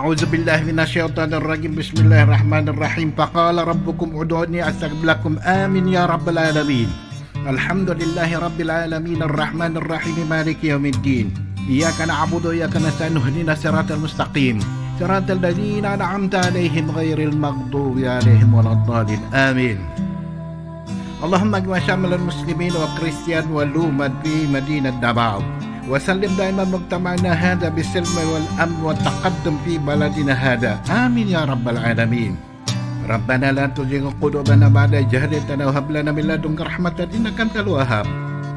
أعوذ بالله من الشيطان الرجيم بسم الله الرحمن الرحيم فقال ربكم ادعوني أستجب لكم آمين يا رب العالمين الحمد لله رب العالمين الرحمن الرحيم مالك يوم الدين إياك نعبد وإياك نستعين اهدنا الصراط المستقيم صراط الذين أنعمت عليهم غير المغضوب عليهم ولا الضالين آمين اللهم اجمع شامل المسلمين والكريستيان والأمة في مدينة دباو وسلم دائما مجتمعنا هذا بالسلم والأمن والتقدم في بلدنا هذا آمين يا رب العالمين ربنا لا تزغ قلوبنا بعد إذ هديتنا وهب لنا من لدنك رحمة إنك أنت الوهاب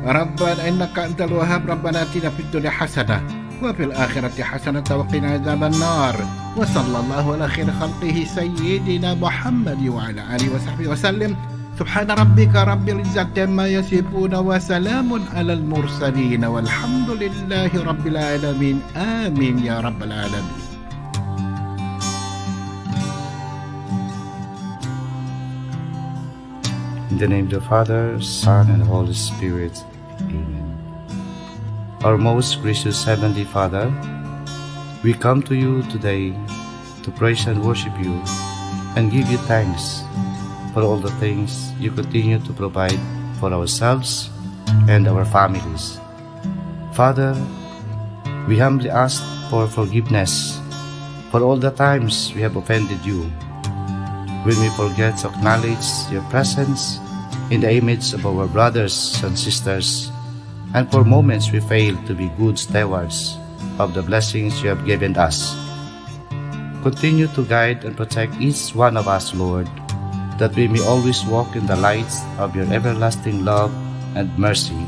ربنا إنك أنت الوهاب ربنا آتنا في الدنيا حسنة وفي الآخرة حسنة وقنا عذاب النار وصلى الله على خير خلقه سيدنا محمد وعلى آله وصحبه وسلم سبحان ربك رب العزة عما يصفون وسلام على المرسلين والحمد لله رب العالمين آمين يا رب العالمين. In the name of the Father, Son, and Holy Spirit. Amen. Our most gracious Heavenly Father, we come to you today to praise and worship you and give you thanks for all the things you continue to provide for ourselves and our families. Father, we humbly ask for forgiveness for all the times we have offended you, when we forget to acknowledge your presence in the image of our brothers and sisters, and for moments we fail to be good stewards of the blessings you have given us. Continue to guide and protect each one of us, Lord, that we may always walk in the light of your everlasting love and mercy.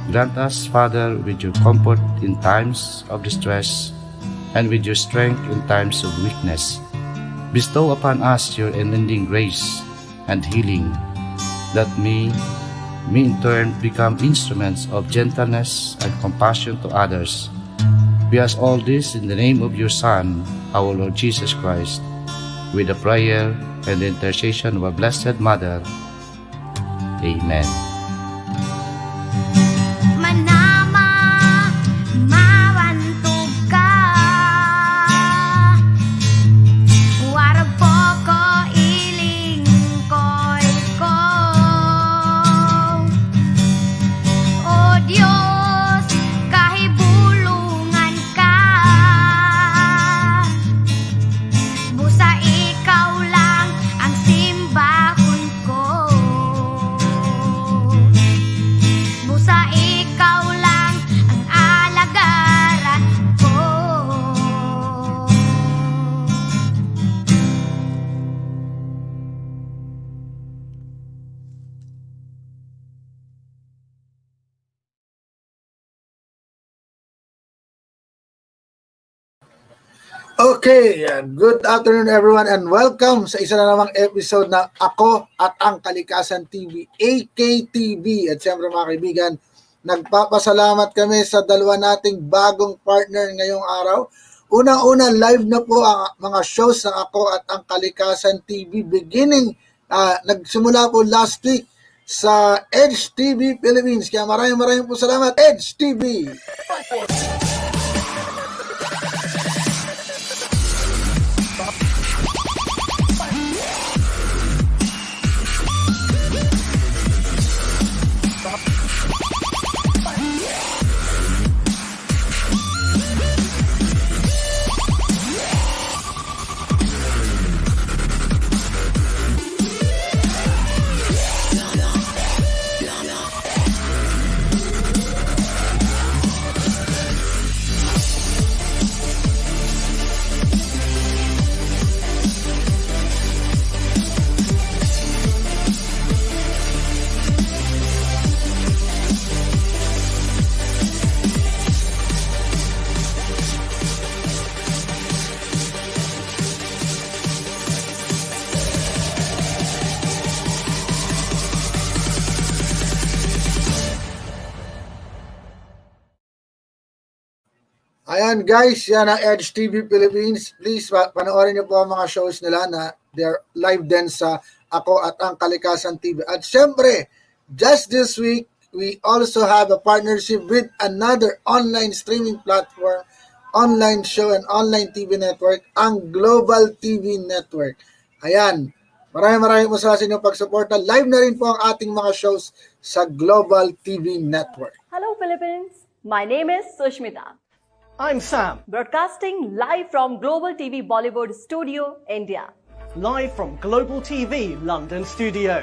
Grant us, Father, with your comfort in times of distress and with your strength in times of weakness. Bestow upon us your unending grace and healing, that we may in turn become instruments of gentleness and compassion to others. We ask all this in the name of your Son, our Lord Jesus Christ, with a prayer and the intercession of our Blessed Mother. Amen. Okay, good afternoon everyone and welcome sa isa na namang episode ng Ako at ang Kalikasan TV, AKTV. At siyempre mga kaibigan, nagpapasalamat kami sa dalawa nating bagong partner ngayong araw. Unang-una, live na po ang mga shows ng Ako at ang Kalikasan TV beginning, nagsimula po last week sa Edge TV Philippines. Kaya maraming po salamat, Edge TV! Ayan guys, yan ang Edge TV Philippines. Please, panoorin niyo po ang mga shows nila na they're live din sa Ako at ang Kalikasan TV. At syempre, just this week, we also have a partnership with another online streaming platform online show and online TV network, ang Global TV Network. Ayan, maraming po sa inyong pagsuporta. Live na rin po ang ating mga shows sa Global TV Network. Hello Philippines, my name is Sushmita. I'm Sam, Broadcasting live from Global TV Bollywood Studio, India. live from Global TV London studio.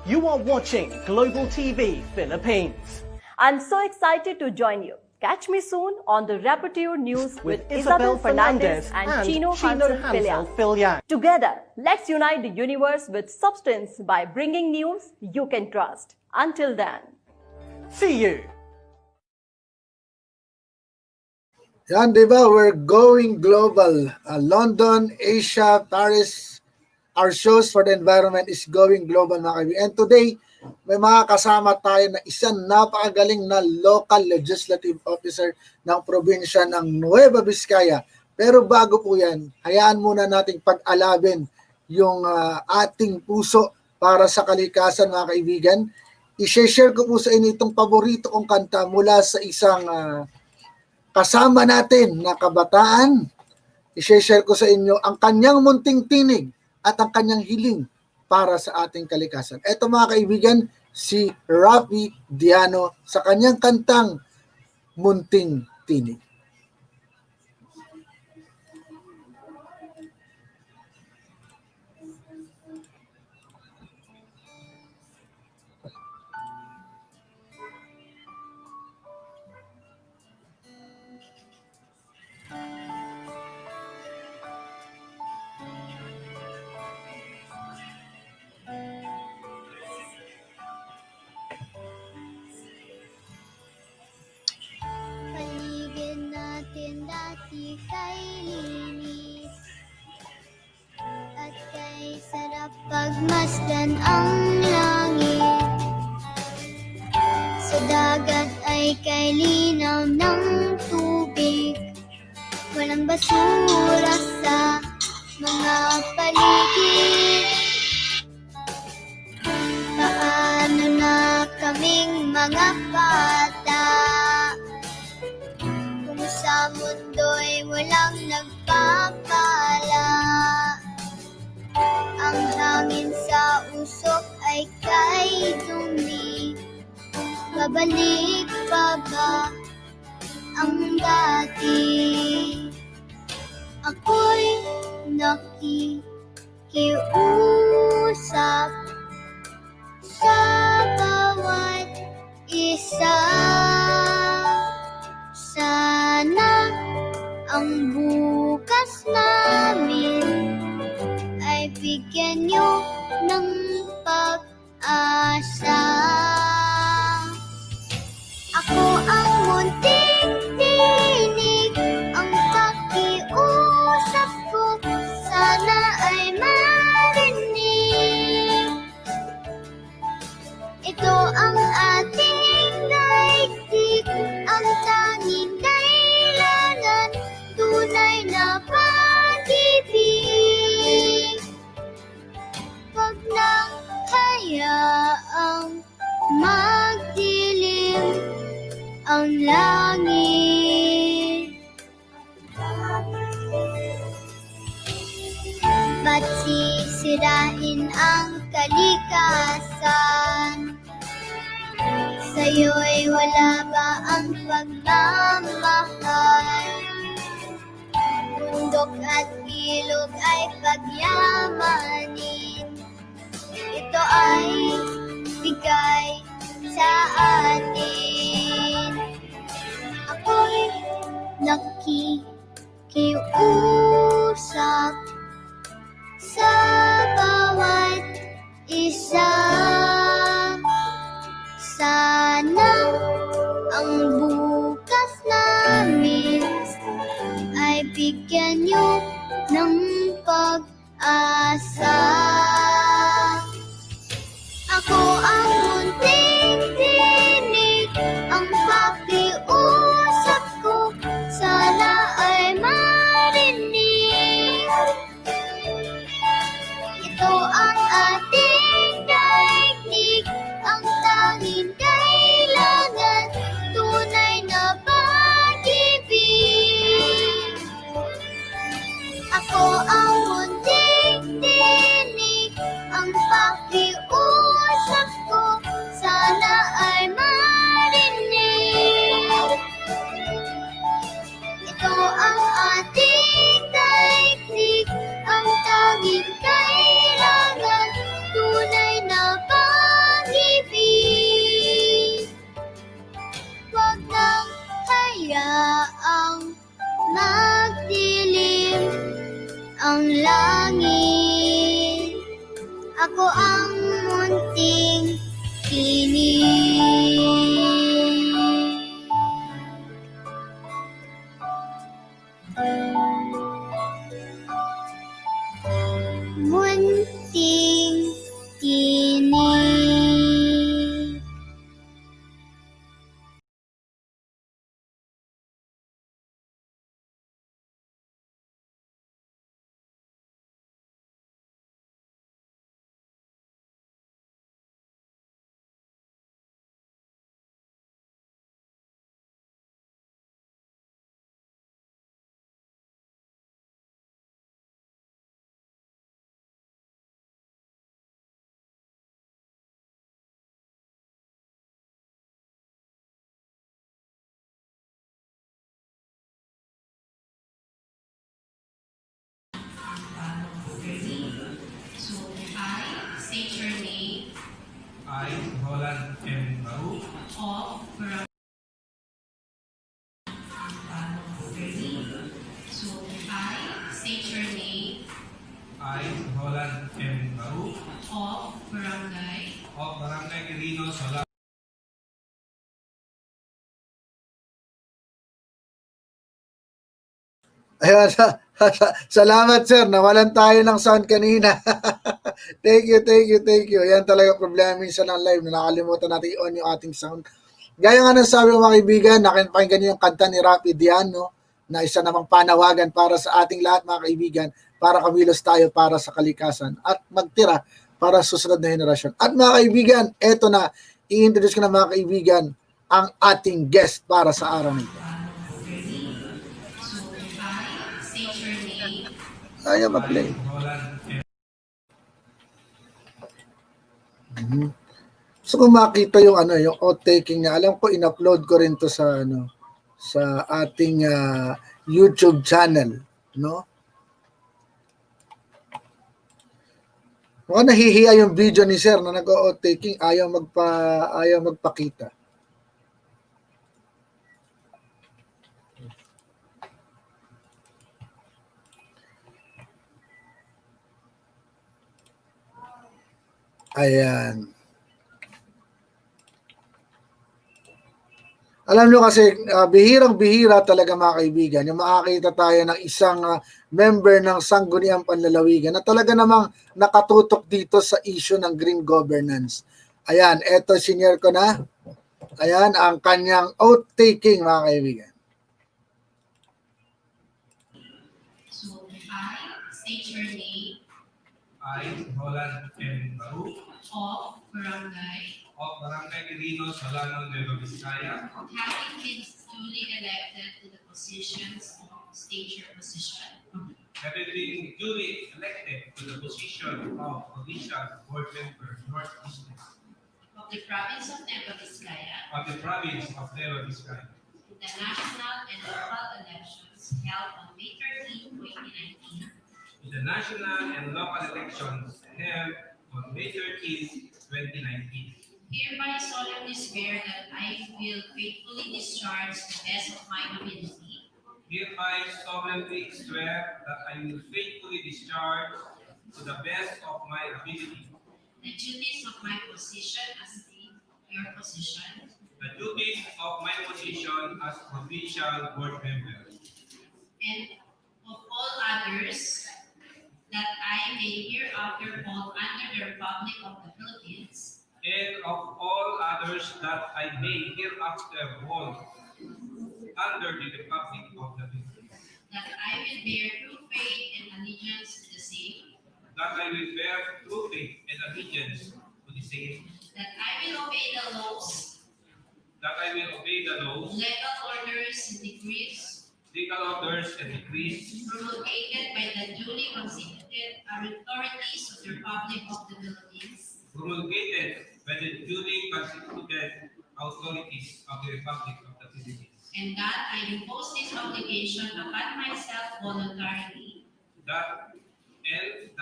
You are watching Global TV Philippines I'm so excited to join you. Catch me soon on the Rapporteur News with Isabel Isabel Fernandez and Chino Hansel Hansel Filian. Together, let's unite the universe with substance by bringing news you can trust. Until then. See you. Yan, di ba? We're going global. London, Asia, Paris, our shows for the environment is going global, mga kaibigan. And today, may mga kasama tayo na isang napakagaling na local legislative officer ng probinsya ng Nueva Vizcaya. Pero bago po yan, hayaan muna nating pag-alabin yung ating puso para sa kalikasan, mga kaibigan. I-share ko po sa inyo itong paborito kong kanta mula sa isang kasama natin na kabataan. I-share ko sa inyo ang kanyang munting tinig at ang kanyang hiling para sa ating kalikasan. Ito, mga kaibigan, si Rafi Diano sa kanyang kantang Munting Tinig. Paligid natin dati kay linis at kay sarap pagmasdan ang langit. Sa dagat ay kay linaw ng tubig, walang basura sa mga paligid. Paano na kaming mga bata kung sa mundo'y walang nagpapala? Ang hangin sa usok ay kay dumi, babalik pa ba ang dati? Ako'y nakikiusap sa bawat isa. Sana ang bukas namin ay bigyan niyo ng pag-asa. Ako ang munting tinig, ang pakiusap ko sana ay marinig. Ito ang ating daigdig, ang tanging kailangan, tunay na pag-ibig. Huwag nang hayaang magdilim ang langit. Ba't sisirain ang kalikasan? Sa'yo'y wala ba ang pagmamahal? Bundok at ilog ay pagyamanin, ito ay bigay sa atin. Ako'y nakikiusap sa bawat isa. Sana ang bukas namin ay bigyan niyo ng pag-asa. Ako ang munting tinig, ang pakiusap ko sana ay marinig. Ito ang ating daigdig, ang tanging kailangan, tunay na pag-ibig. Munting tinig. State your name I, Roland M. Baru, of from So I state your name I, Roland M. Baru, of barangay of Barangay Quirino, Solano. Ayun, salamat sir, nawalan tayo ng sound kanina. Thank you. Yan talaga problema minsan ng live na nakalimutan natin i-on yung ating sound. Gaya nga ng sabi ng mga kaibigan, nakipakinggan niyo yung kanta ni Rapi Diano na isa namang panawagan para sa ating lahat mga kaibigan, para kamilos tayo para sa kalikasan at magtira para sa susunod na henerasyon. At mga kaibigan, eto na, i-introduce ko na mga kaibigan ang ating guest para sa araw nito. state your name Ayaw mag-play. Roland M. So kung makita yung yung outtaking niya, alam ko in-upload ko rin to sa sa ating YouTube channel, no? Mukhang nahihiya yung video ni sir na nag-outtaking, ayaw magpakita. Ayan. Alam nyo kasi, bihirang-bihira talaga mga kaibigan, yung makakita tayo ng isang member ng Sangguniang Panlalawigan na talaga namang nakatutok dito sa issue ng green governance. Ayan, eto senior ko na. Ayan, ang kanyang outtaking mga kaibigan. So I state your name I, Roland M. Baru, of barangay of Barangay Quirino, Solano, Nueva Vizcaya, having been duly elected to the positions of state your position having been duly elected to the position of Provincial Board Member, North District of the province of Nueva Vizcaya of the province of Nueva Vizcaya, in the national and local elections held on May 13, 2019, in the national and local elections held on May 13, 2019. hereby solemnly swear that I will faithfully discharge to the best of my ability Hereby solemnly swear that I will faithfully discharge to the best of my ability the duties of my position as your position the duties of my position as provincial board member and of all others that I may hereafter hold under the Republic of the Philippines, and of all others that I may hereafter hold under the Republic of the Philippines, that I will bear true faith and allegiance to the same, that I will bear true faith and allegiance to the same, that I will obey the laws, that I will obey the laws, legal orders, and decrees legal orders, and decrees promulgated by the duly constituted authorities of the Republic of the Philippines, promulgated by the duly constituted authorities of the Republic of the Philippines, and that I impose this obligation upon myself voluntarily, that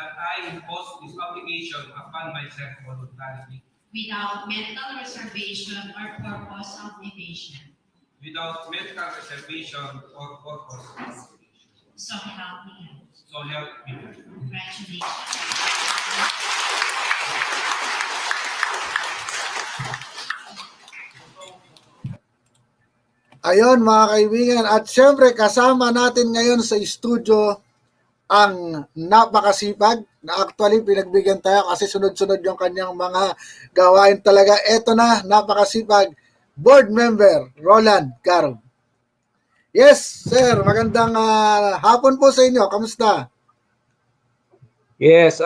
I impose this obligation upon myself voluntarily, without mental reservation or purpose of evasion. without mental reservation or purpose of evasion. So help me God. So help me God. Congratulations. Ayun mga kaibigan, at syempre kasama natin ngayon sa studio ang napakasipag na actually pinagbigyan tayo kasi sunod-sunod yung kanyang mga gawain talaga. Eto na, napakasipag, board member Roland Caro. Yes, sir, magandang hapon po sa inyo. Kamusta? Yes,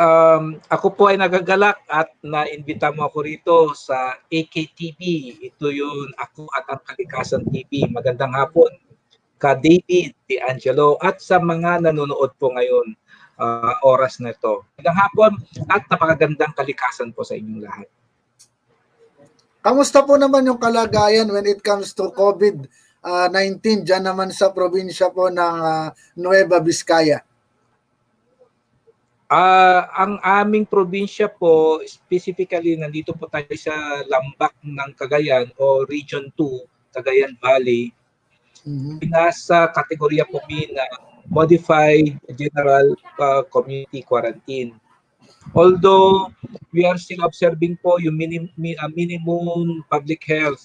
ako po ay nagagalak at na-imbita mo ako rito sa AKTV. Ito yung Ako at ang Kalikasan TV. Magandang hapon ka David, D'Angelo at sa mga nanonood po ngayon oras na ito. Magandang hapon at napakagandang kalikasan po sa inyong lahat. Kamusta po naman yung kalagayan when it comes to COVID-19 dyan naman sa probinsya po ng Nueva Vizcaya? Ang aming probinsya po, specifically nandito po tayo sa Lambak ng Cagayan o Region 2, Cagayan Valley. Nasa kategorya po na Modified General Community Quarantine. Although we are still observing po yung minimum public health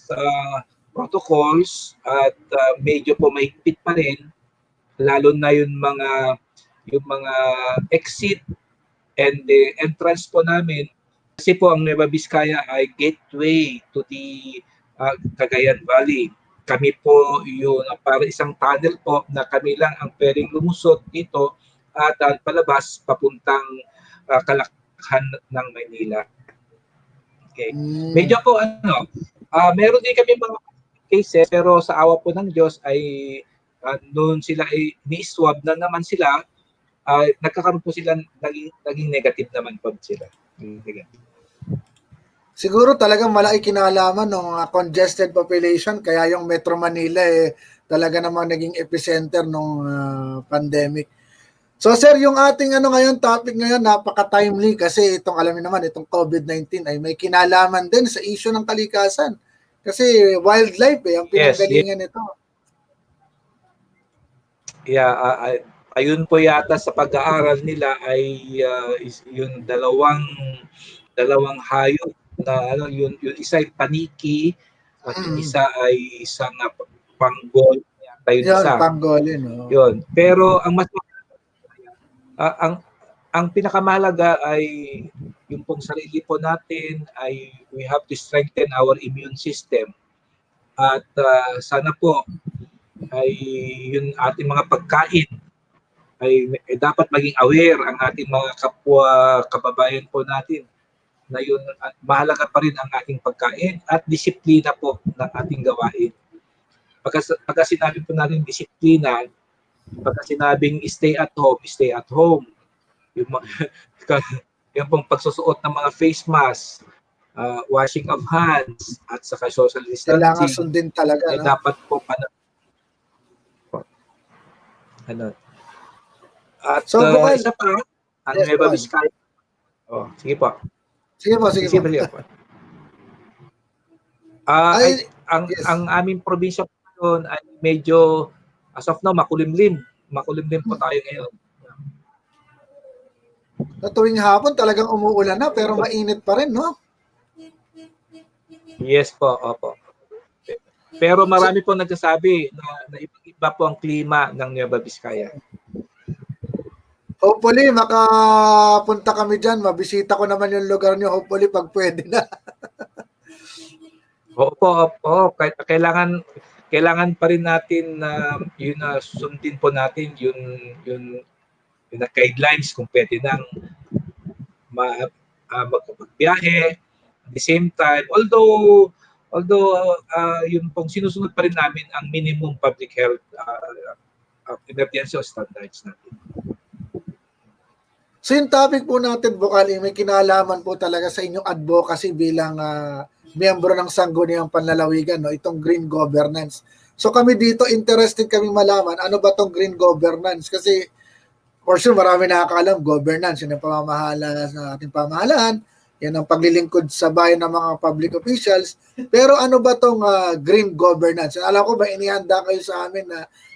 protocols at medyo po mahigpit pa rin, lalo na yung mga exit and the entrance po namin kasi po ang Nueva Vizcaya ay gateway to the Cagayan Valley. Kami po yung para isang tunnel po na kami lang ang pwedeng lumusot dito at palabas papuntang Kalakhan ng Maynila. Okay. Medyo po meron din kami mga cases pero sa awa po ng Diyos ay noon sila ay ni-swab na naman sila, nagkakaroon po sila, naging negative naman po sila. Siguro talagang malaki kinalaman ng congested population kaya yung Metro Manila talaga namang naging epicenter ng pandemic. So sir, yung ating ngayon topic ngayon napaka-timely kasi itong alam niyo naman itong COVID-19 ay may kinalaman din sa issue ng kalikasan. Kasi wildlife ang pinanggalingan nito. Yeah, ayun po yata sa pag-aaral nila ay yung dalawang hayop na yung isa ay paniki at yung isa ay isang panggol. Yun isa. Panggolin. Yun. Pero ang pinakamahalaga ay yung pong sarili po natin ay we have to strengthen our immune system. At sana po ay yung ating mga pagkain ay dapat maging aware ang ating mga kapwa kababayan po natin na yun at mahalaga pa rin ang ating pagkain at disiplina po ng ating gawain. Pagka sinabi po natin disiplina, pagka sinabing stay at home. Yung pong pagsusuot ng mga face mask, washing of hands at saka social distancing. Kailangan sundin talaga. Ay dapat po At so, isa pa, ang Nueva Vizcaya. Sige po. Sige po. Ang aming probinsya po ay medyo, as of now, makulimlim. Makulimlim po tayo ngayon. Sa tuwing hapon talagang umuulan na pero mainit pa rin, no? Yes po, opo. Pero marami po nagsasabi na iba po ang klima ng Nueva Vizcaya. Hopefully, makapunta kami dyan. Mabisita ko naman yung lugar nyo. Hopefully, pag pwede na. Opo. Kailangan pa rin natin sundin po natin yung guidelines kung pwede nang magbiyahe. At the same time, although yung pong sinusunod pa rin namin ang minimum public health emergency standards natin. So yung topic po natin, Bukali, may kinalaman po talaga sa inyong advocacy bilang miyembro ng Sangguniang Panlalawigan, no? Itong green governance. So kami dito, interested kami malaman, ano ba tong green governance? Kasi for sure, marami nakakaalam, governance, yun ang pamamahala sa ating pamahalaan, yan ang paglilingkod sa bayan ng mga public officials. Pero ano ba tong green governance? Alam ko ba, inihanda kayo sa amin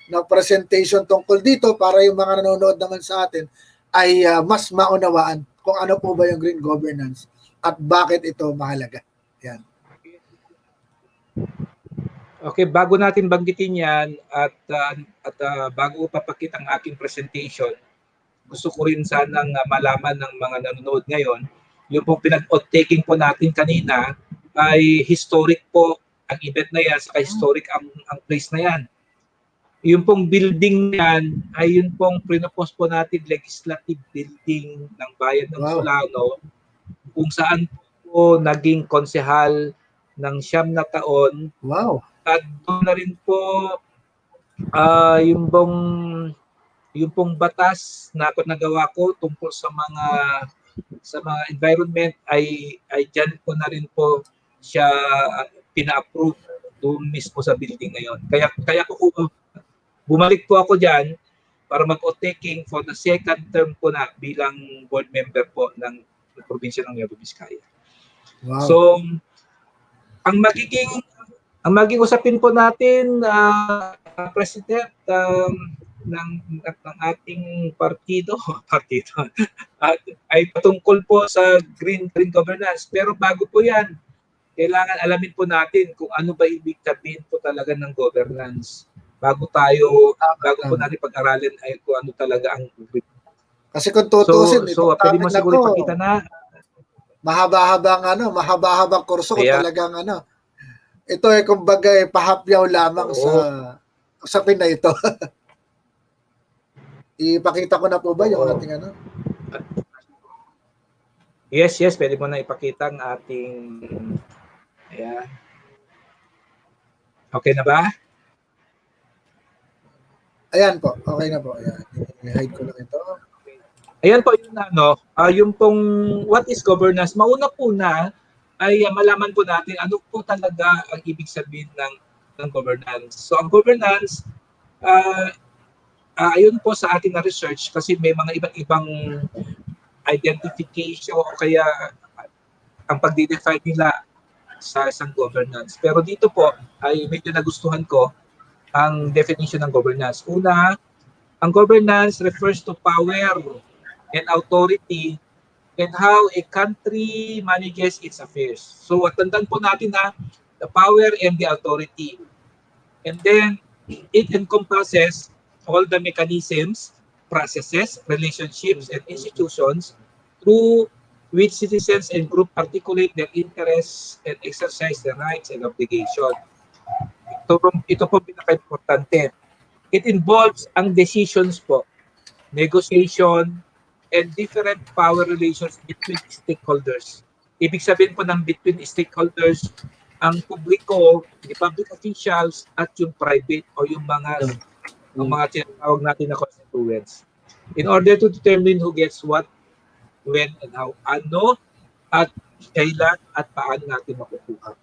na presentation tungkol dito para yung mga nanonood naman sa atin ay mas maunawaan kung ano po ba yung green governance at bakit ito mahalaga. Yan. Okay, bago natin banggitin yan at bago papakita ang aking presentation, gusto ko rin sanang malaman ng mga nanonood ngayon, yung pong pinag-taking po natin kanina ay historic po ang event na yan, saka historic ang place na yan. Yung pong building yan ay yun pong pinopose po natin legislative building ng bayan ng Solano, kung saan po naging konsehal ng 9 na taon. Wow. At doon na rin po yung pong batas na nagawa ko tungkol sa mga environment ay dyan po na rin po siya pina-approve doon mismo sa building ngayon. Kaya ko bumalik po ako dyan para mag-taking for the second term po na bilang board member po ng probinsya ng Nueva Vizcaya. Wow. So, ang magiging usapin po natin, President, ng ating partido ay patungkol po sa green governance. Pero bago po yan, kailangan alamin po natin kung ano ba ibig sabihin po talaga ng governance. Bago po natin pag-aralin ay kung ano talaga ang green. Kasi kung tutusin, so pwede mo siguro ipakita na. Mahaba-habang kurso ko talagang ito ay kumbaga pahapyaw lamang sa usapin na ito. Ipakita ko na po ba yung ating Yes, pwede mo na ipakita ang ating ayan. Okay na ba? Ayan po, okay na po. Ayan. I-hide ko lang ito. Ayan po yung yung pong what is governance. Mauna po na ay malaman po natin ano po talaga ang ibig sabihin ng governance. So ang governance, ayun po sa ating na research kasi may mga iba't ibang identification o kaya ang pag-define nila sa isang governance. Pero dito po ay medyo nagustuhan ko ang definition ng governance. Una, ang governance refers to power and authority and how a country manages its affairs. So, tandaan po natin na the power and the authority. And then, it encompasses all the mechanisms, processes, relationships, and institutions through which citizens and groups articulate their interests and exercise their rights and obligations. Ito po pinaka-importante. It involves ang decisions po, negotiation, and different power relations between stakeholders. Ibig sabihin po ng between stakeholders, ang publiko, the public officials, at yung private o yung mga tinatawag natin na constituents. In order to determine who gets what, when, and how, ano, at kailan, at paano natin makukuha.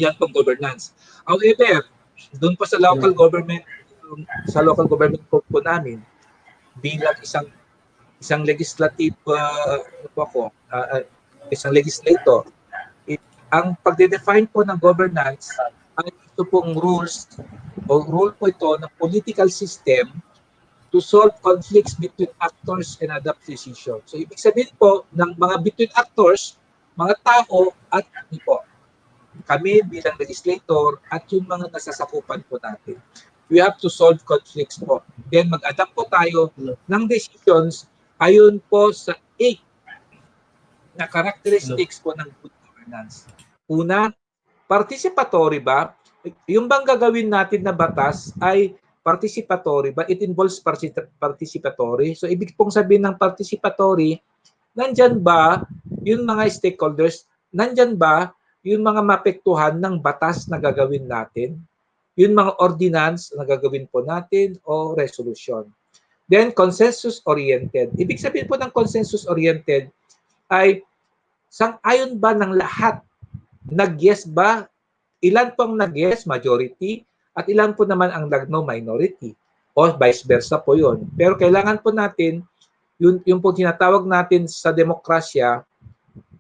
Yan pong governance. However, doon pa sa local government po namin, bilang isang legislative isang legislator, ang pagde-define po ng governance ay ito pong rules o rule po ito ng political system to solve conflicts between actors and adopt decisions. So ibig sabihin po ng mga between actors, mga tao at kami bilang legislator at yung mga nasasakupan po natin. We have to solve conflicts po. Then mag-adapt po tayo ng decisions ayon po sa 8 na characteristics po ng good governance. Una, participatory ba? Yung bang gagawin natin na batas ay participatory ba? It involves participatory. So ibig pong sabihin ng participatory, nandyan ba yung mga stakeholders? Nandyan ba yung mga mapektuhan ng batas na gagawin natin? Yung mga ordinance na gagawin po natin o resolution? Then, consensus-oriented. Ibig sabihin po ng consensus-oriented ay sang-ayon ba ng lahat? Nag-yes ba? Ilan pong nag-yes? Majority. At ilan po naman ang nag-no? Minority. O vice versa po yun. Pero kailangan po natin, yung po tinatawag natin sa demokrasya,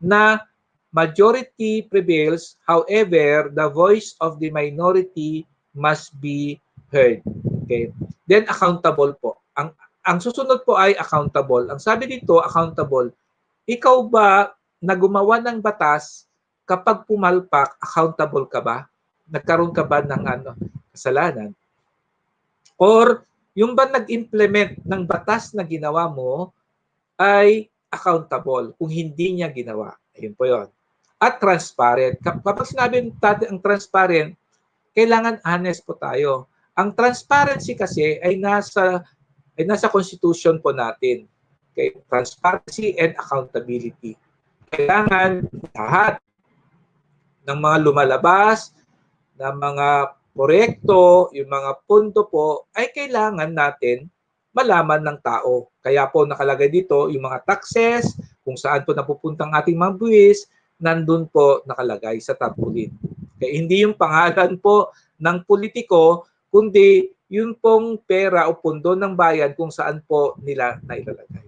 na majority prevails, however, the voice of the minority must be heard. Okay? Then, accountable po. Ang susunod po ay accountable. Ang sabi dito, accountable. Ikaw ba na gumawa ng batas, kapag pumalpak, accountable ka ba? nagkaroon ka ba ng kasalanan? Or yung ba nag-implement ng batas na ginawa mo ay accountable kung hindi niya ginawa. Ayun po yun. At transparent. Kapag sinabi natin ang transparent, kailangan honest po tayo. Ang transparency kasi ay nasa constitution po natin. Okay? Transparency and accountability. Kailangan lahat ng mga lumalabas, ng mga proyekto, yung mga punto po, ay kailangan natin malaman ng tao. Kaya po nakalagay dito yung mga taxes, kung saan po napupuntang ating mga buwis, nandun po nakalagay sa tarpaulin. Kaya hindi yung pangalan po ng politiko, kundi yung pong pera o pundo ng bayan kung saan po nila nailalagay.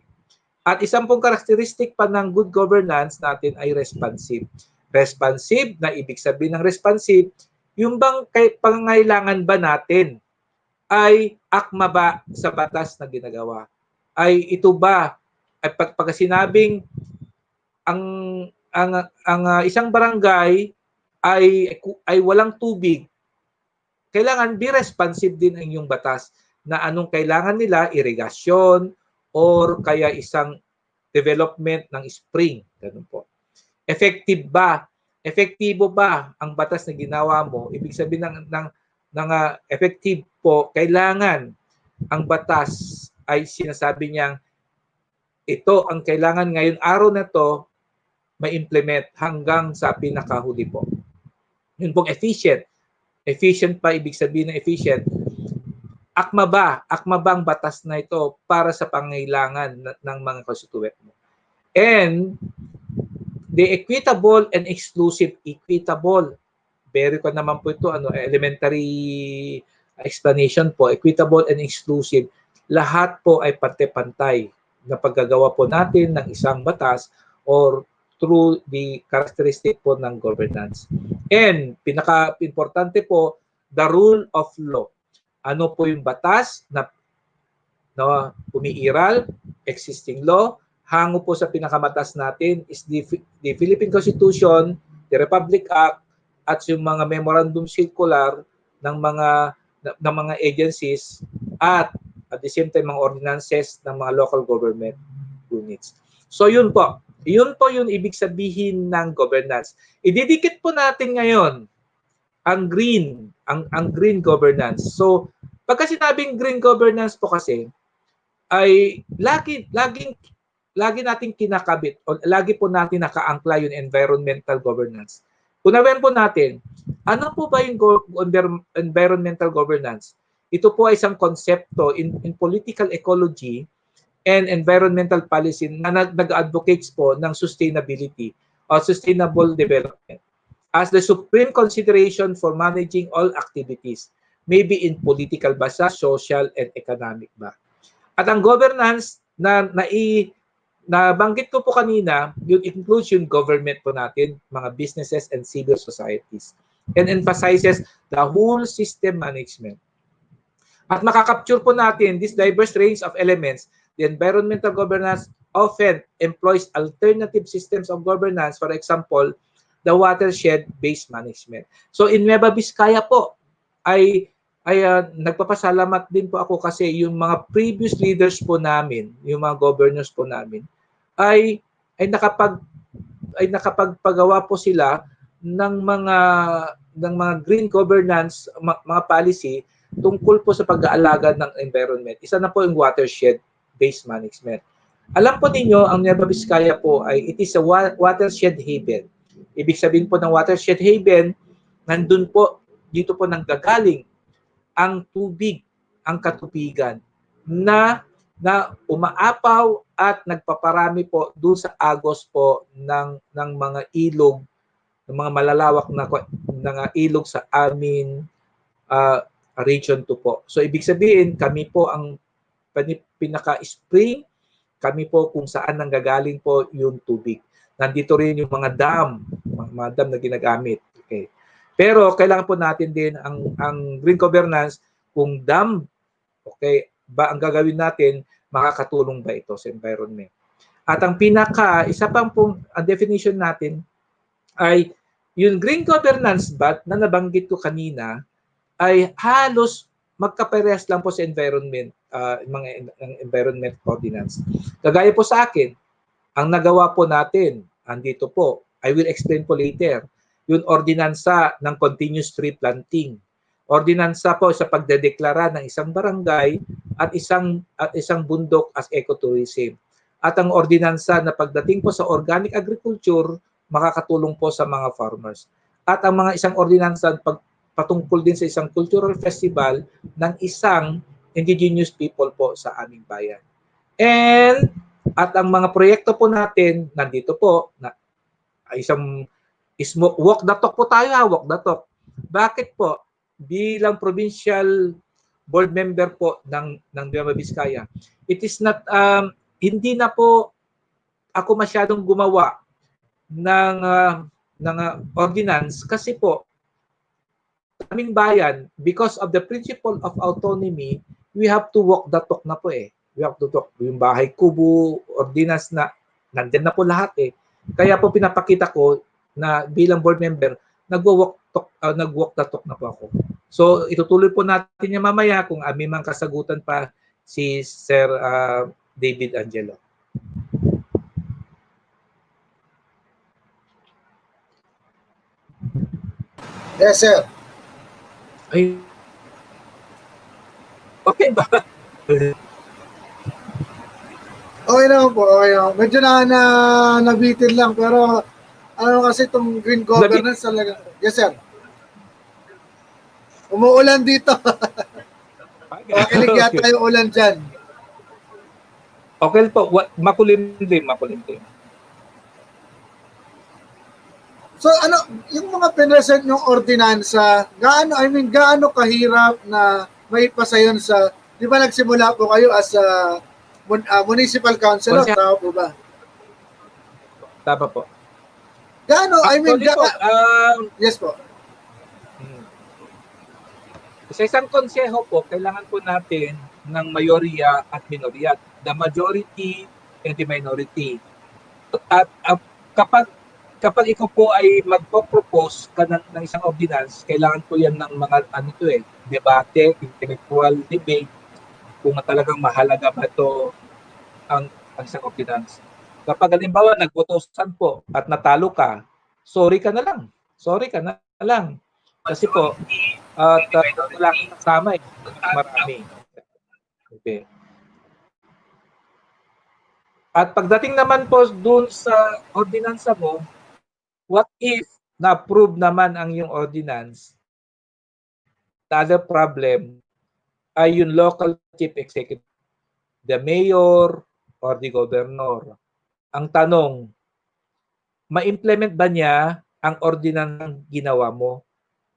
At isang pong karakteristik pa ng good governance natin ay responsive. Responsive, na ibig sabihin ng responsive, yung bang pangangailangan ba natin ay akma ba sa batas na ginagawa? Ay ito ba, ay pag sinabing ang isang barangay ay walang tubig, kailangan be responsive din ang inyong batas na anong kailangan nila, irigasyon, or kaya isang development ng spring. Ganun po. Effective ba? Efektibo ba ang batas na ginawa mo? Ibig sabihin ng effective po, kailangan ang batas ay sinasabi niyang ito ang kailangan ngayon araw na to ma-implement hanggang sa pinakahuli po. Yun pong efficient. Efficient pa, ibig sabihin ng efficient. Akma ba ang batas na ito para sa pangailangan ng mga constituent mo? And the equitable and exclusive. Equitable. Very ko naman po ito, elementary explanation po. Equitable and exclusive. Lahat po ay pante-pantay na paggagawa po natin ng isang batas or through the characteristic po ng governance. And pinaka-importante po, the rule of law. Ano po yung batas na umiiral, existing law, hango po sa pinakamatas natin is the Philippine Constitution, the Republic Act, at yung mga memorandum circular ng mga agencies at the same time mga ordinances ng mga local government units. So yun po. Yun po yung ibig sabihin ng governance. Ididikit po natin ngayon ang green governance. So pagka sinabing green governance po kasi ay lagi nating kinakabit o lagi po natin nakaangkla yung environmental governance. Unawain po natin, ano po ba yung environmental governance? Ito po ay isang konsepto in political ecology and environmental policy na nag-advocates po ng sustainability or sustainable development as the supreme consideration for managing all activities, maybe in political ba, social and economic ba. At ang governance na nabanggit ko po kanina, yun includes yung government po natin, mga businesses and civil societies, and emphasizes the whole system management. At makakapture po natin this diverse range of elements. The environmental governance often employs alternative systems of governance, for example, the watershed-based management. So in Nueva Vizcaya po, ay nagpapasalamat din po ako kasi yung mga previous leaders po namin, yung mga governors po namin, ay nakapagpagawa po sila ng mga green governance, mga policy tungkol po sa pag-aalaga ng environment. Isa na po yung watershed-based management. Alam po ninyo, ang Nueva Vizcaya po ay it is a watershed haven. Ibig sabihin po ng watershed haven, nandun po, dito po nanggagaling ang tubig, ang katubigan na umaapaw at nagpaparami po doon sa agos po ng mga ilog, ng mga malalawak na ilog sa amin region 2 po. So ibig sabihin, kami po ang pinaka-spring, kami po kung saan nanggagaling po yung tubig. Nandito rin yung mga dam na ginagamit. Okay. Pero kailangan po natin din ang green governance, kung dam, okay, ba ang gagawin natin, makakatulong ba ito sa environment. At ang isa pang ang definition natin ay Yung green governance ba na nabanggit ko kanina ay halos magkaparehas lang po sa environment, mga environment ordinance. Kagaya po sa akin, ang nagawa po natin, andito po, I will explain po later, yung ordinansa ng continuous tree planting. Ordinansa po sa pagdedeklara ng isang barangay at isang bundok as ecotourism. At ang ordinansa na pagdating po sa organic agriculture, makakatulong po sa mga farmers. At ang mga isang ordinansa patungkol din sa isang cultural festival ng isang indigenous people po sa aming bayan. At ang mga proyekto po natin, nandito po, na walk the talk po tayo, walk the talk. Bakit po? Bilang provincial board member po ng Nueva Vizcaya, it is not, hindi na po ako masyadong gumawa ng ordinance kasi po aming bayan, because of the principle of autonomy, we have to walk the talk na po eh. We have to talk. Yung bahay kubo, ordinance na, nandyan na po lahat eh. Kaya po pinapakita ko na bilang board member, nag-walk the talk na po ako. So itutuloy po natin yung mamaya kung may mga kasagutan pa si Sir David Angelo. Yes, sir. Ay, okay ba? Okay naman po, okay naman. Medyo nabitin lang, pero ano kasi itong green governance talaga. Yes, sir. Umuulan dito. Makilig yata yung ulan dyan. Okay po, makulimlim, makulimlim. So ano, yung mga pinresent ng ordinansa, gaano kahirap na maipasa yun sa, di ba nagsimula po kayo as a municipal councilor, tama po ba? Tama po. Gaano, yes po. Sa isang konseho po, kailangan po natin ng mayorya at minorya. The majority and the minority. At kapag ikaw po ay magpo-propose ka ng isang ordinance, kailangan po yan ng mga debate, intellectual debate, kung talagang mahalaga ba ito ang isang ordinance. Kapag halimbawa nagbotosan po at natalo ka, sorry ka na lang. Sorry ka na lang. Kasi po, wala kang kasama eh. Marami. Okay. At pagdating naman po dun sa ordinansa mo, what if na-approve naman ang yung ordinance? The other problem ay yung local chief executive, the mayor or the governor. Ang tanong, ma-implement ba niya ang ordinance ginawa mo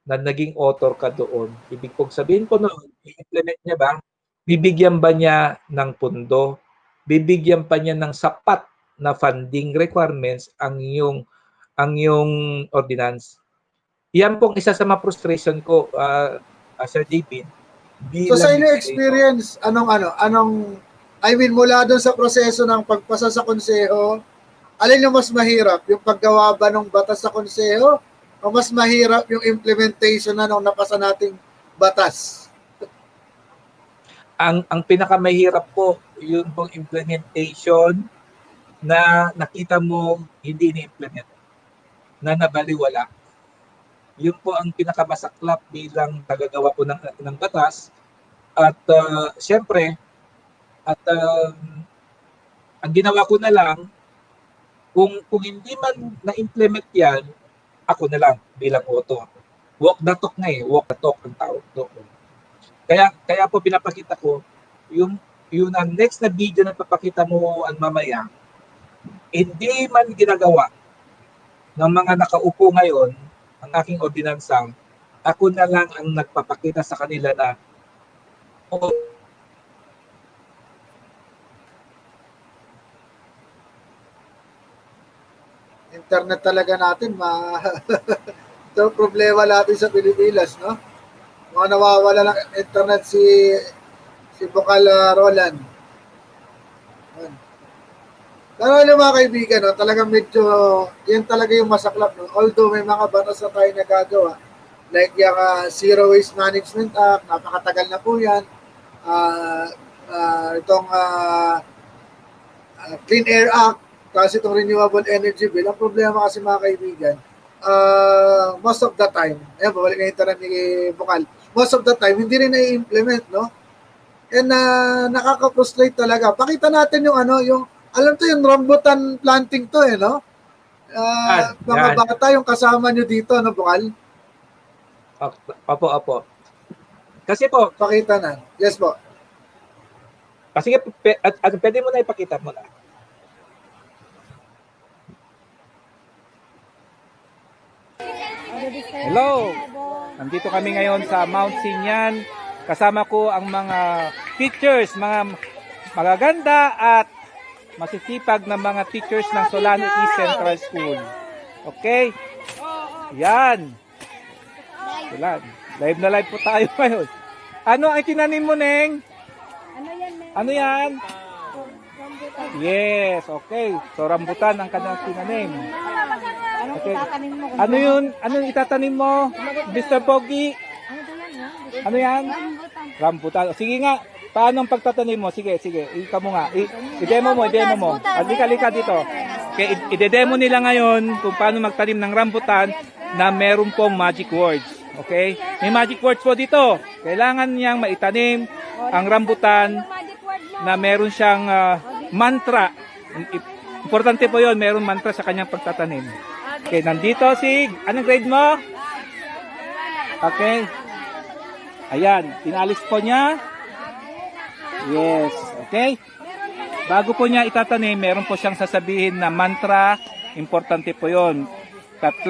na naging author ka doon? Ibig kong sabihin ko noon, i-implement niya ba? Bibigyan ba niya ng pundo? Bibigyan pa niya ng sapat na funding requirements ang yung ordinance? Yan pong isa sa mga frustration ko, Sir David. So sa inyo experience, mula doon sa proseso ng pagpasa sa konseho, alin yung mas mahirap? Yung paggawa ba ng batas sa konseho? O mas mahirap yung implementation na nung napasa nating batas? Ang pinakamahirap po, yung pong implementation na nakita mo hindi ni-implement, na nabaliwala. Yun po ang pinakamasaklap bilang tagagawa po ng batas. At siyempre, ang ginawa ko na lang, kung hindi man na-implement yan, ako na lang bilang author. Walk the talk nga eh. Walk the talk ang tawag doon. Kaya po pinapakita ko, yung ang next na video na papakita mo mamaya, hindi man ginagawa ng mga nakaupo ngayon, ang aking ordinansang, ako na lang ang nagpapakita sa kanila na internet talaga natin, ito problema natin sa Pilipinas, no? Mga nawawala ng internet si Bokal Roland. Pero alam mga kaibigan, no, talagang medyo, yan talaga yung masaklap. No? Although may mga batas na tayo nagagawa, like yung Zero Waste Management Act, napakatagal na po yan. Itong Clean Air Act, kasi itong Renewable Energy Bill. Ang problema kasi mga kaibigan, most of the time, babalik na yung tara ni Bukal, most of the time, hindi rin na-implement, no? And nakaka-frustrate talaga. Pakita natin yung alam to yung rambutan planting to no? Mga bata yung kasama nyo dito, no, Bukal? Opo. Kasi po, Pakita na. Yes po. sige, pwede mo na ipakita mo na. Hello! Nandito kami ngayon sa Mount Sinyan. Kasama ko ang mga teachers, mga magaganda at masisipag na mga teachers ng Solano East Central School. Okay? Yan. Live na live po tayo ngayon. Ano ang itinanim mo, Neng? Ano yan? Yes, okay. So, rambutan ang kanyang tinanim. Okay. Ano yun? Anong itatanim mo? Mr. Pogi? Ano yan? Rambutan. Sige nga. Paano ang pagtatanim mo? Sige. Ikaw mo nga. I-demo mo. Alika dito. Okay, i-demo nila ngayon kung paano magtanim ng rambutan na meron pong magic words. Okay? May magic words po dito. Kailangan niyang maitanim ang rambutan na meron siyang mantra. Importante po yun, meron mantra sa kanyang pagtatanim. Okay, nandito anong grade mo? Okay. Ayan, inalis po niya. Yes, okay. Bago po niya itatanim, meron po siyang sasabihin na mantra. Importante po yun. 3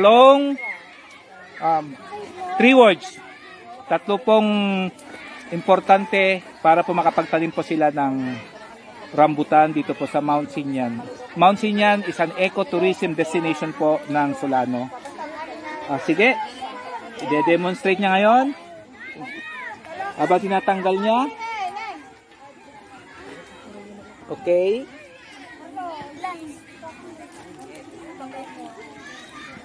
words. 3 pong importante para po makapagtanim po sila ng rambutan dito po sa Mount Sinyan. Mount Sinyan is an ecotourism destination po ng Solano. Sige, i-demonstrate niya ngayon. Habang tinatanggal niya. Okay.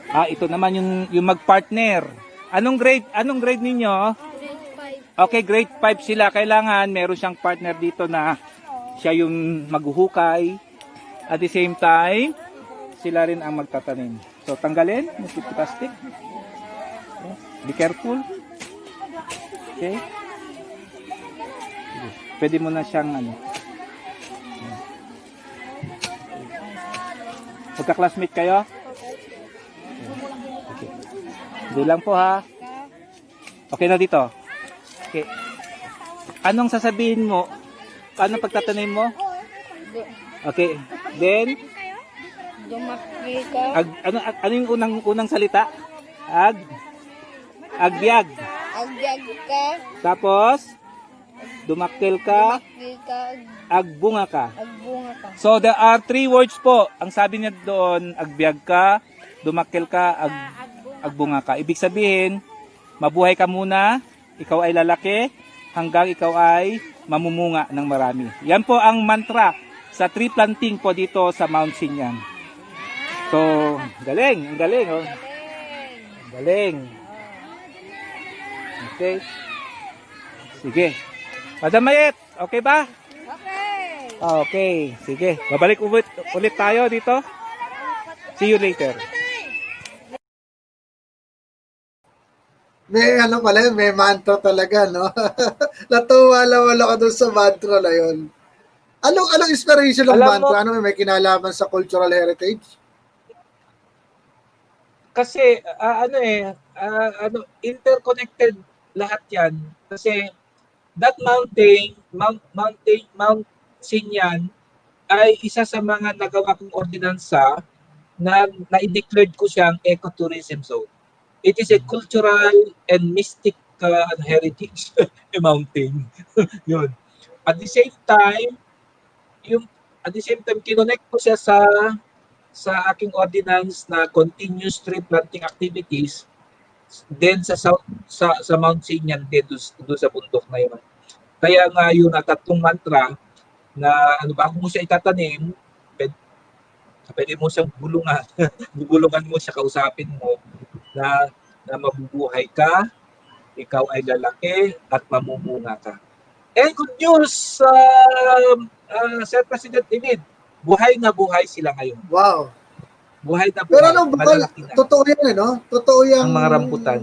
Ito naman yung mag-partner. Anong grade ninyo? Okay, grade 5 sila. Kailangan meron siyang partner dito na siya yung maghuhukay. At the same time, sila rin ang magtatanim. So, tanggalin. Yung plastic. Be careful. Okay. Pwede mo na siyang Magka-classmate kayo? Okay. Hindi lang po ha. Okay na dito. Okay. Anong sasabihin mo? Paano pagtatanim mo? Okay. Then? Dumakil ka. Ano yung unang salita? Agbyag. Agyag ka. Tapos? Dumakil ka. Dumakil ka. Agbunga ka. Agbunga ka. So there are 3 words po. Ang sabi niya doon, agbyag ka, dumakil ka, agbunga ka. Ibig sabihin, mabuhay ka muna, ikaw ay lalaki, hanggang ikaw ay mamumunga ng marami. Yan po ang mantra sa tree planting po dito sa Mount Sinyan. So, galing, ang galing. Oh. Galing. Okay. Sige. Madam Mayet, okay ba? Okay, sige. Babalik ulit tayo dito. See you later. May may mantra talaga, no? Natuwa lang ako doon sa mantra na yun. Anong inspiration ng mantra? May kinalaman sa cultural heritage? Kasi interconnected lahat 'yan. Kasi that Mount Sinyan ay isa sa mga nagawa kong ordinansa na i-declared ko siyang ecotourism zone. It is a cultural and mystic heritage mountain. Yun. At the same time, kinonect ko siya sa aking ordinance na continuous tree planting activities then sa Mount Sinyan din doon sa bundok na yun. Kaya nga yun na 3 mantra na kung mo siya itatanim, Pwede mo siyang bulungan. Bubulungan mo siya, kausapin mo na mabubuhay ka, ikaw ay lalaki at mamumunga ka. And good news, Sir President David, buhay na buhay sila ngayon. Wow. Buhay na buhay. Pero ano, malalaki na. totoo yan, no? Totoo yung Ang mga rambutan.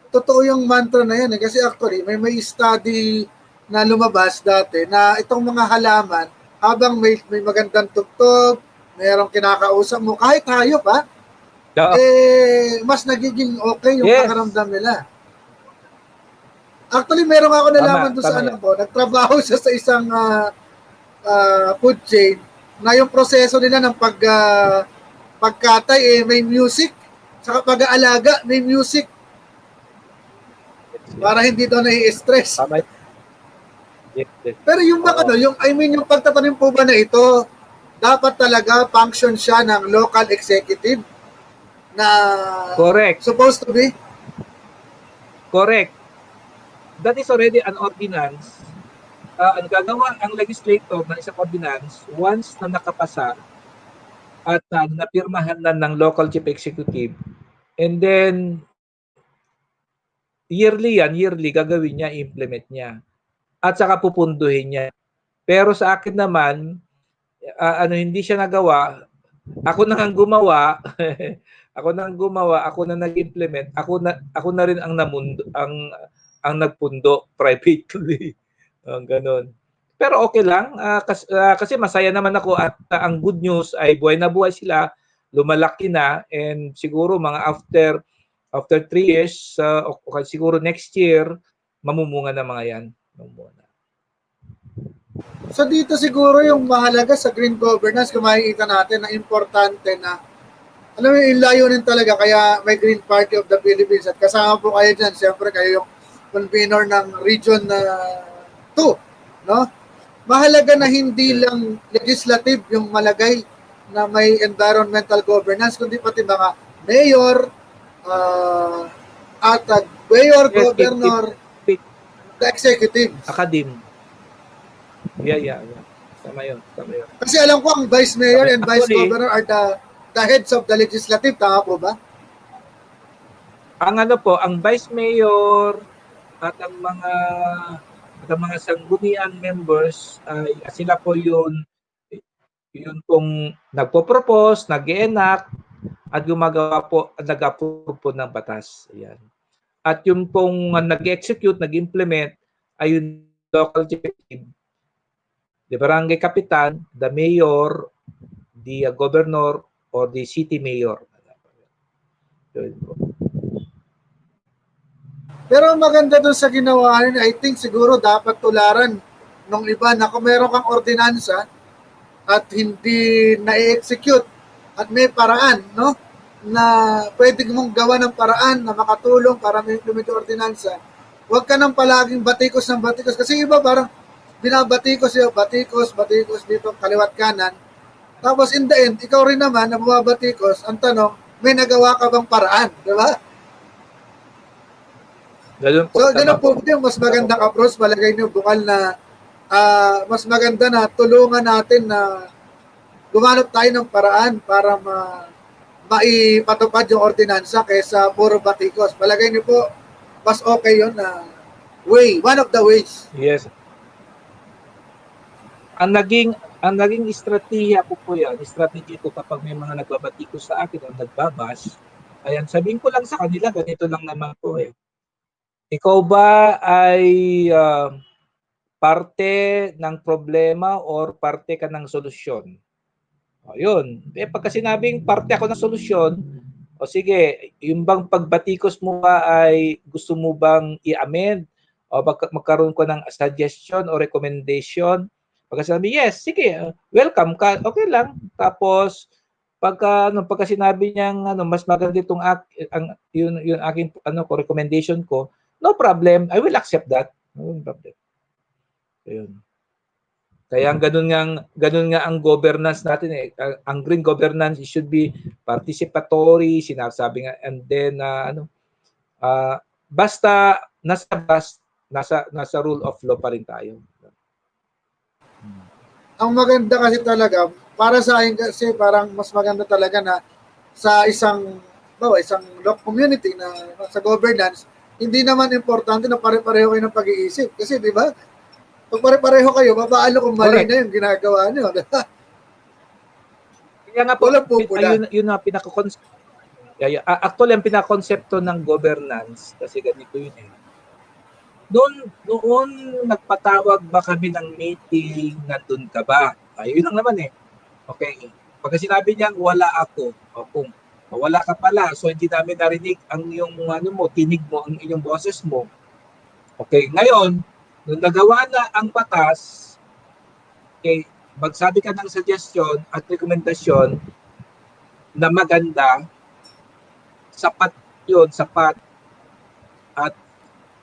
Totoo yung mantra na yan. Kasi actually, may study na lumabas dati na itong mga halaman, habang may magandang tugtog, mayroong kinakausap mo, kahit hayop ha, mas nagiging okay yung pakiramdam nila. Actually, meron ako nalaman doon sa anak ko, nagtrabaho siya sa isang food chain na yung proseso nila ng pagkatay may music, saka pag-aalaga may music para hindi daw nai-stress. Pero yung yung pagtatanim po ba na ito, dapat talaga function siya ng local executive na correct. Supposed to be? Correct. That is already an ordinance. Ang gagawa ang legislator ng isang ordinance once na nakapasa at napirmahan na ng local chief executive, and then yearly gagawin niya, implement niya at saka pupunduhin niya. Pero sa akin naman, hindi siya nagawa, ako na ang gumawa ako na nag-implement, ako na rin ang nagpundo privately. Ganon. Pero okay lang, kasi masaya naman ako at ang good news ay buhay na buhay sila, lumalaki na, and siguro mga after 3 years, siguro next year, mamumunga na mga yan. So dito siguro yung mahalaga sa green governance, kung makikita natin na importante na alam mo yung layunin talaga, kaya may Green Party of the Philippines at kasama po kayo dyan, siyempre kayo yung convener ng Region 2, no? Mahalaga na hindi lang legislative yung malagay na may environmental governance, kundi pati mga mayor, governor, the executive. Academe. Yeah. Tama yun. Kasi alam ko ang vice mayor and vice governor are the heads of the legislative, tama po ba? Ang vice mayor at ang mga sanggunian members ay sila po yun pong nagpo-propose, nag-enact at gumagawa po, nag-approve po ng batas. Ayan. At yung pong nag-execute, nag-implement ay yung local executive, the barangay kapitan, the mayor, the governor, or the city mayor. Pero maganda doon sa ginawa nyo, I think siguro dapat tularan nung iba na kung meron kang ordinansa at hindi na-execute at may paraan, no? Na pwede mong gawa ng paraan na makatulong para may implement yung ordinansa. Huwag ka nang palaging batikos ng batikos. Kasi iba parang binabatikos yun, batikos dito, kaliwat kanan. Tapos in the end, ikaw rin naman na bumabatikos, ang tanong, may nagawa ka bang paraan? Di ba? Ganun po yung mas magandang approach, palagay nyo, bukal na mas maganda na tulungan natin na gumanap tayo ng paraan para maipatupad yung ordinansa kaysa puro batikos. Palagay nyo po, mas okay yun na one of the ways. Yes. Ang naging estratehiya ko po yan, strategy ko kapag may mga nagbabatikos sa akin o nagbabas, ayan, sabihin ko lang sa kanila, ganito lang naman po eh. Ikaw ba ay parte ng problema or parte ka ng solusyon? O yun. Pagka sinabing parte ako ng solusyon, o sige, yung bang pagbatikos mo ba ay gusto mo bang i-amend? O magkaroon ko ng suggestion o recommendation? Pagka sinabi, yes, sige, welcome ka, okay lang. Tapos, pagka sinabi niyang mas maganda itong yung aking recommendation ko, no problem, I will accept that. No problem. Ayun. Kaya ganun nga ang governance natin eh. Ang green governance should be participatory, sinasabi nga, and then basta nasa rule of law pa rin tayo. Ang maganda kasi talaga, para sa akin kasi parang mas maganda talaga na sa isang community na sa governance, hindi naman importante na pare-pareho kayo ng pag-iisip. Kasi di ba, pag pare-pareho kayo, mapaalo kung mali na yung ginagawa nyo. Kaya nga po, Walang pupula. yun na actually, ang pinakonsepto ng governance, kasi ganito yun eh. Noon nagpatawag ba kami ng meeting, nandun ka ba? Ayun lang naman eh. Okay. Pagka sinabi niya, wala ako. O kung wala ka pala, so hindi namin narinig ang iyong tinig mo, ang iyong boses mo. Okay. Ngayon, nung nagawa na ang batas, okay, magsabi ka ng suggestion at rekomendasyon na maganda, sapat at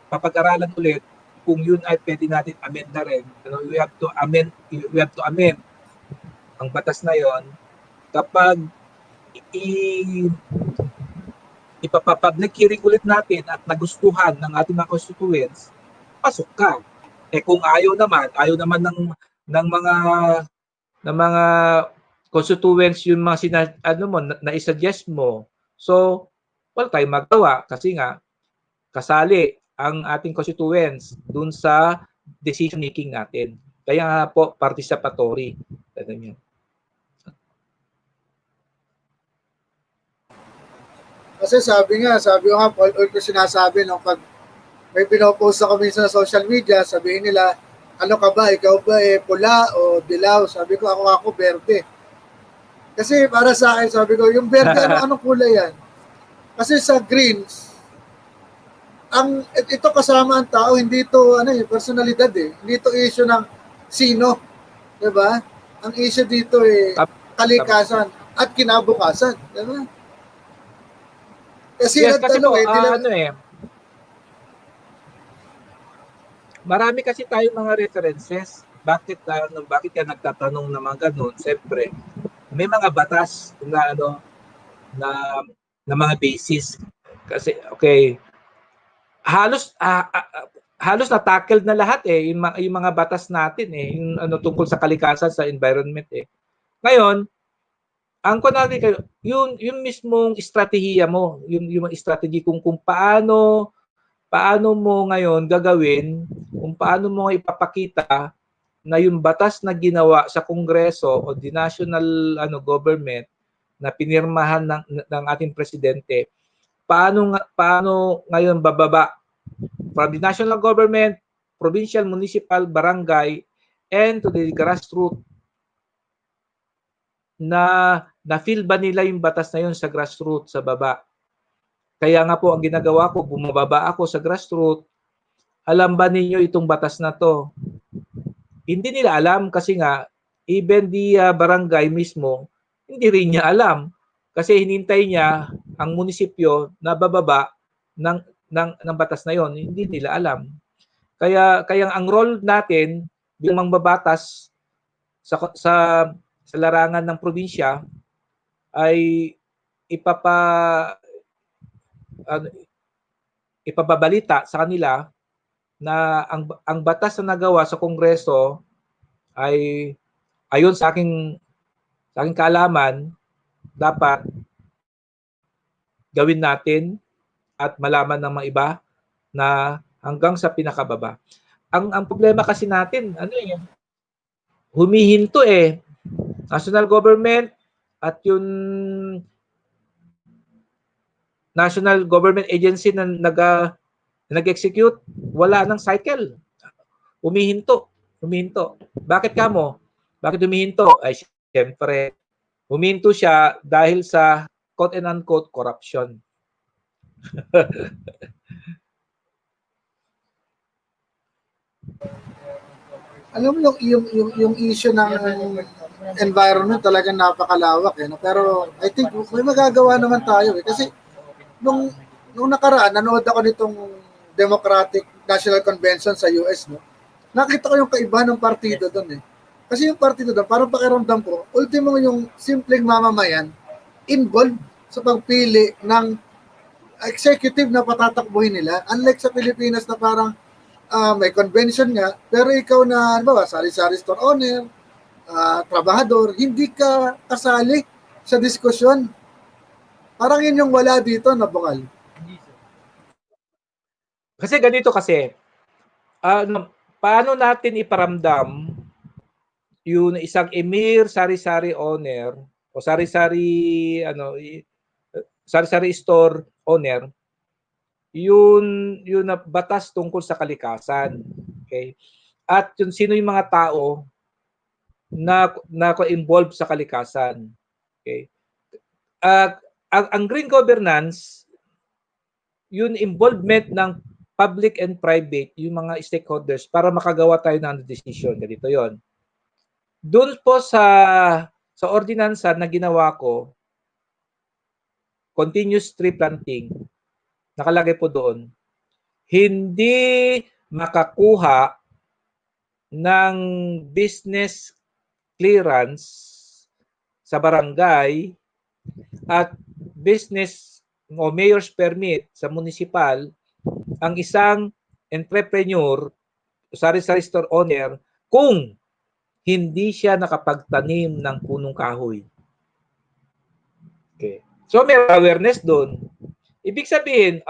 papag-aralan ulit kung yun ay pwede natin amend na rin. We have to amend ang batas na yon kapag ipapapublic hearing ulit natin at nagustuhan ng ating mga constituents, pasok ka. Kung ayaw naman ng mga constituents yung mga na-suggest mo. So, wala tayong magawa kasi nga kasali ang ating constituents dun sa decision making natin. Kaya nga po participatory. Ganun. Kasi sabi ko nga, Paul, ko sinasabi nung pag may pinopost ako minsan sa social media, sabihin nila, ano ka ba, ikaw ba pula o dilaw? Sabi ko, ako berde. Kasi para sa akin, sabi ko, yung berde, anong kulay yan? Kasi sa greens, ito kasama ang tao, hindi ito personalidad eh. Hindi ito issue ng sino. Diba? Ang issue dito kalikasan at kinabukasan. Diba? Kasi marami kasi tayong mga references. Bakit ka nagtatanong na mga ganun? Siyempre, may mga batas na mga basis. Kasi, okay, halos na-tackle na lahat yung mga batas natin yung tungkol sa kalikasan, sa environment Ngayon, ang kunwari kayo, yung mismong estratehiya mo, yung strategy kung paano mo ngayon gagawin, kung paano mo ipapakita na yung batas na ginawa sa Kongreso o the national government na pinirmahan ng ating presidente, paano ngayon bababa from the national government, provincial, municipal, barangay, and to the grassroots, na-feel ba nila yung batas na yun sa grassroots, sa baba. Kaya nga po, ang ginagawa ko, bumababa ako sa grassroots, alam ba ninyo itong batas na to? Hindi nila alam kasi nga, even the barangay mismo, hindi rin niya alam. Kasi hinintay niya ang munisipyo na bababa ng batas na yon, hindi nila alam. Kaya ang role natin bilang mangbabatas sa larangan ng probinsya ay ipababalita sa kanila na ang batas na nagawa sa Kongreso ay ayon sa aking kaalaman dapat gawin natin at malaman ng mga iba na hanggang sa pinakababa. Ang problema kasi natin, humihinto national government at yung national government agency na nag-execute, wala ng cycle. Humihinto. Bakit kamo? Bakit humihinto? Ay, siyempre, humihinto siya dahil sa quote and unquote corruption. Alam mo yung issue ng environment talagang napakalawak pero I think may magagawa naman tayo kasi nung nakaraan nanood ako nitong Democratic National Convention sa US nakita ko yung kaiba ng partido doon kasi yung partido doon parang pakiramdam ko ultimo yung simpleng mamamayan involved sa pagpili ng executive na patatakbuhin nila unlike sa Pilipinas na parang may convention nga, pero ikaw na, sari-sari store owner, trabahador, hindi ka kasali sa diskusyon. Parang yun yung wala dito na bukal. Kasi ganito kasi, paano natin iparamdam yung isang emir sari-sari owner o sari-sari sari-sari store owner yun na batas tungkol sa kalikasan. Okay? At yun sino yung mga tao na involved sa kalikasan. Okay? Ang green governance, yun involvement ng public and private, yung mga stakeholders para makagawa tayo ng decision. Ganito yon. Doon po sa ordinansa na ginawa ko, continuous tree planting, nakalagay po doon, hindi makakuha ng business clearance sa barangay at business o mayor's permit sa municipal ang isang entrepreneur, sari-sari store owner, kung hindi siya nakapagtanim ng punong kahoy. Okay. So may awareness doon. Ibig sabihin,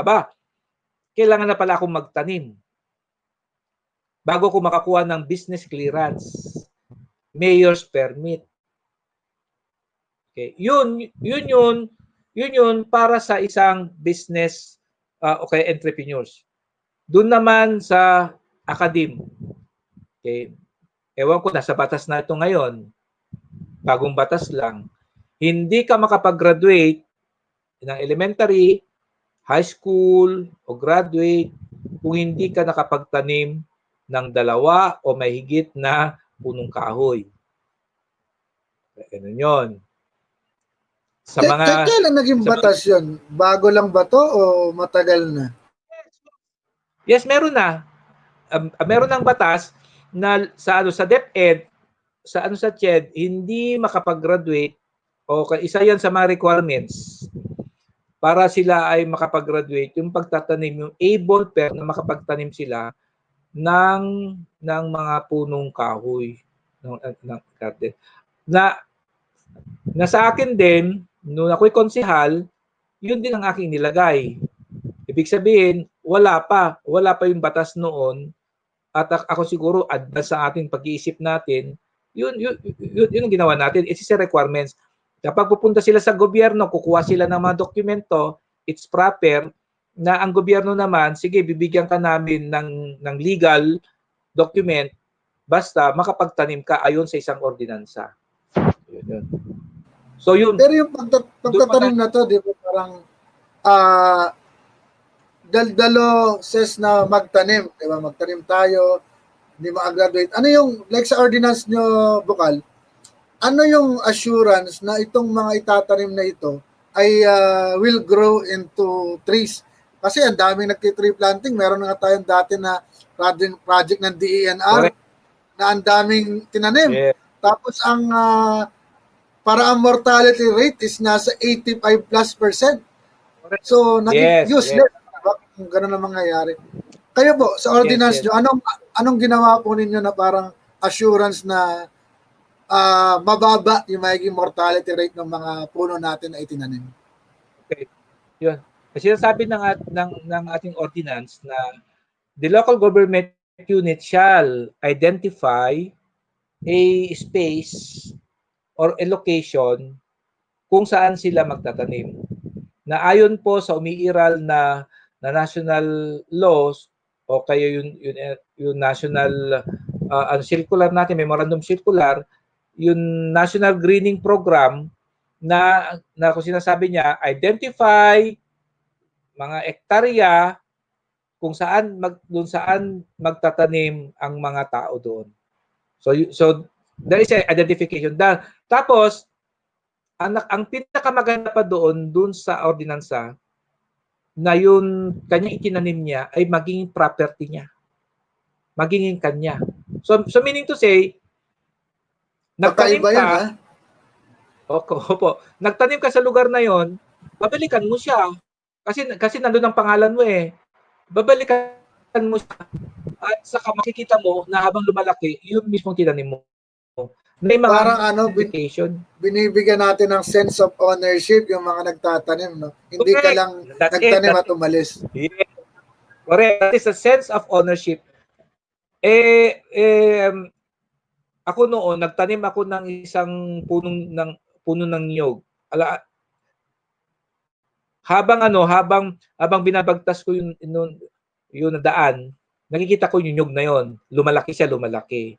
kailangan na pala akong magtanim bago ko makakuha ng business clearance, mayor's permit. Okay. Yun para sa isang business entrepreneurs. Doon naman sa academe. Okay. Ewan ko, nasa batas na ito ngayon. Bagong batas lang. Hindi ka makapag-graduate ng elementary, high school, o graduate kung hindi ka nakapagtanim ng 2 o mahigit na punong kahoy. Ganun yun. Kailan naging batas yun? Bago lang ba to o matagal na? Yes, meron na. Meron ng batas na sa DepEd, sa CHED, hindi makapag-graduate o isa yan sa mga requirements para sila ay makapag-graduate, yung pagtatanim, yung able na makapagtanim sila ng mga punong kahoy ng garden. Na sa akin din, nung ako'y konsehal, yun din ang aking nilagay. Ibig sabihin, wala pa yung batas noon. At ako siguro, advance sa ating pag-iisip natin, yun ang ginawa natin. It's a requirements. Kapag pupunta sila sa gobyerno, kukuha sila ng mga dokumento, it's proper, na ang gobyerno naman, sige, bibigyan ka namin ng legal document, basta makapagtanim ka ayon sa isang ordinansa. Yun. So yun. Pero yung pagtatanim na to, di ba parang daldalo says na magtanim, di ba? Magtanim tayo, hindi ma-graduate. Ano yung, like sa ordinance nyo, Bukal, ano yung assurance na itong mga itatanim na ito ay will grow into trees? Kasi ang daming nagti-tree planting. Meron nga tayong dati na project ng DENR na ang daming tinanim. Yeah. Tapos ang para ang mortality rate is nasa 85+%. So, naging useless. Kung gano'n ang mangyayari. Kayo po, sa ordinance nyo, anong ginawa po ninyo na parang assurance na mababa yung magiging mortality rate ng mga puno natin na itinanim? Okay. Yun. Kasi sinasabi ng ating ordinance na the local government unit shall identify a space or a location kung saan sila magtatanim. Na ayon po sa umiiral na national laws o kaya yung national circular natin, memorandum circular, yung national greening program na kung sinasabi niya, identify mga ektarya kung saan magtatanim ang mga tao doon. So there is a identification. Tapos ang pinakamaganda pa doon sa ordinansa na yung kanyang itinanim niya ay magiging property niya. Magiging kanya. So meaning to say, nagtanim ka, opo, nagtanim ka sa lugar na yon, babalikan mo siya. Kasi nandun ang pangalan mo eh. Babalikan mo siya. At saka makikita mo na habang lumalaki, yung mismong tinanim mo. May mga Parang invitation. binibigyan natin ng sense of ownership yung mga nagtatanim, no? Hindi ka Correct. lang That's nagtanim it. at umalis. Yeah. Correct. That is a sense of ownership. Ako noon, nagtanim ako ng isang puno ng niyog. Habang binabagtas ko yung daan, nakikita ko yung niyog na yon. Lumalaki siya, lumalaki.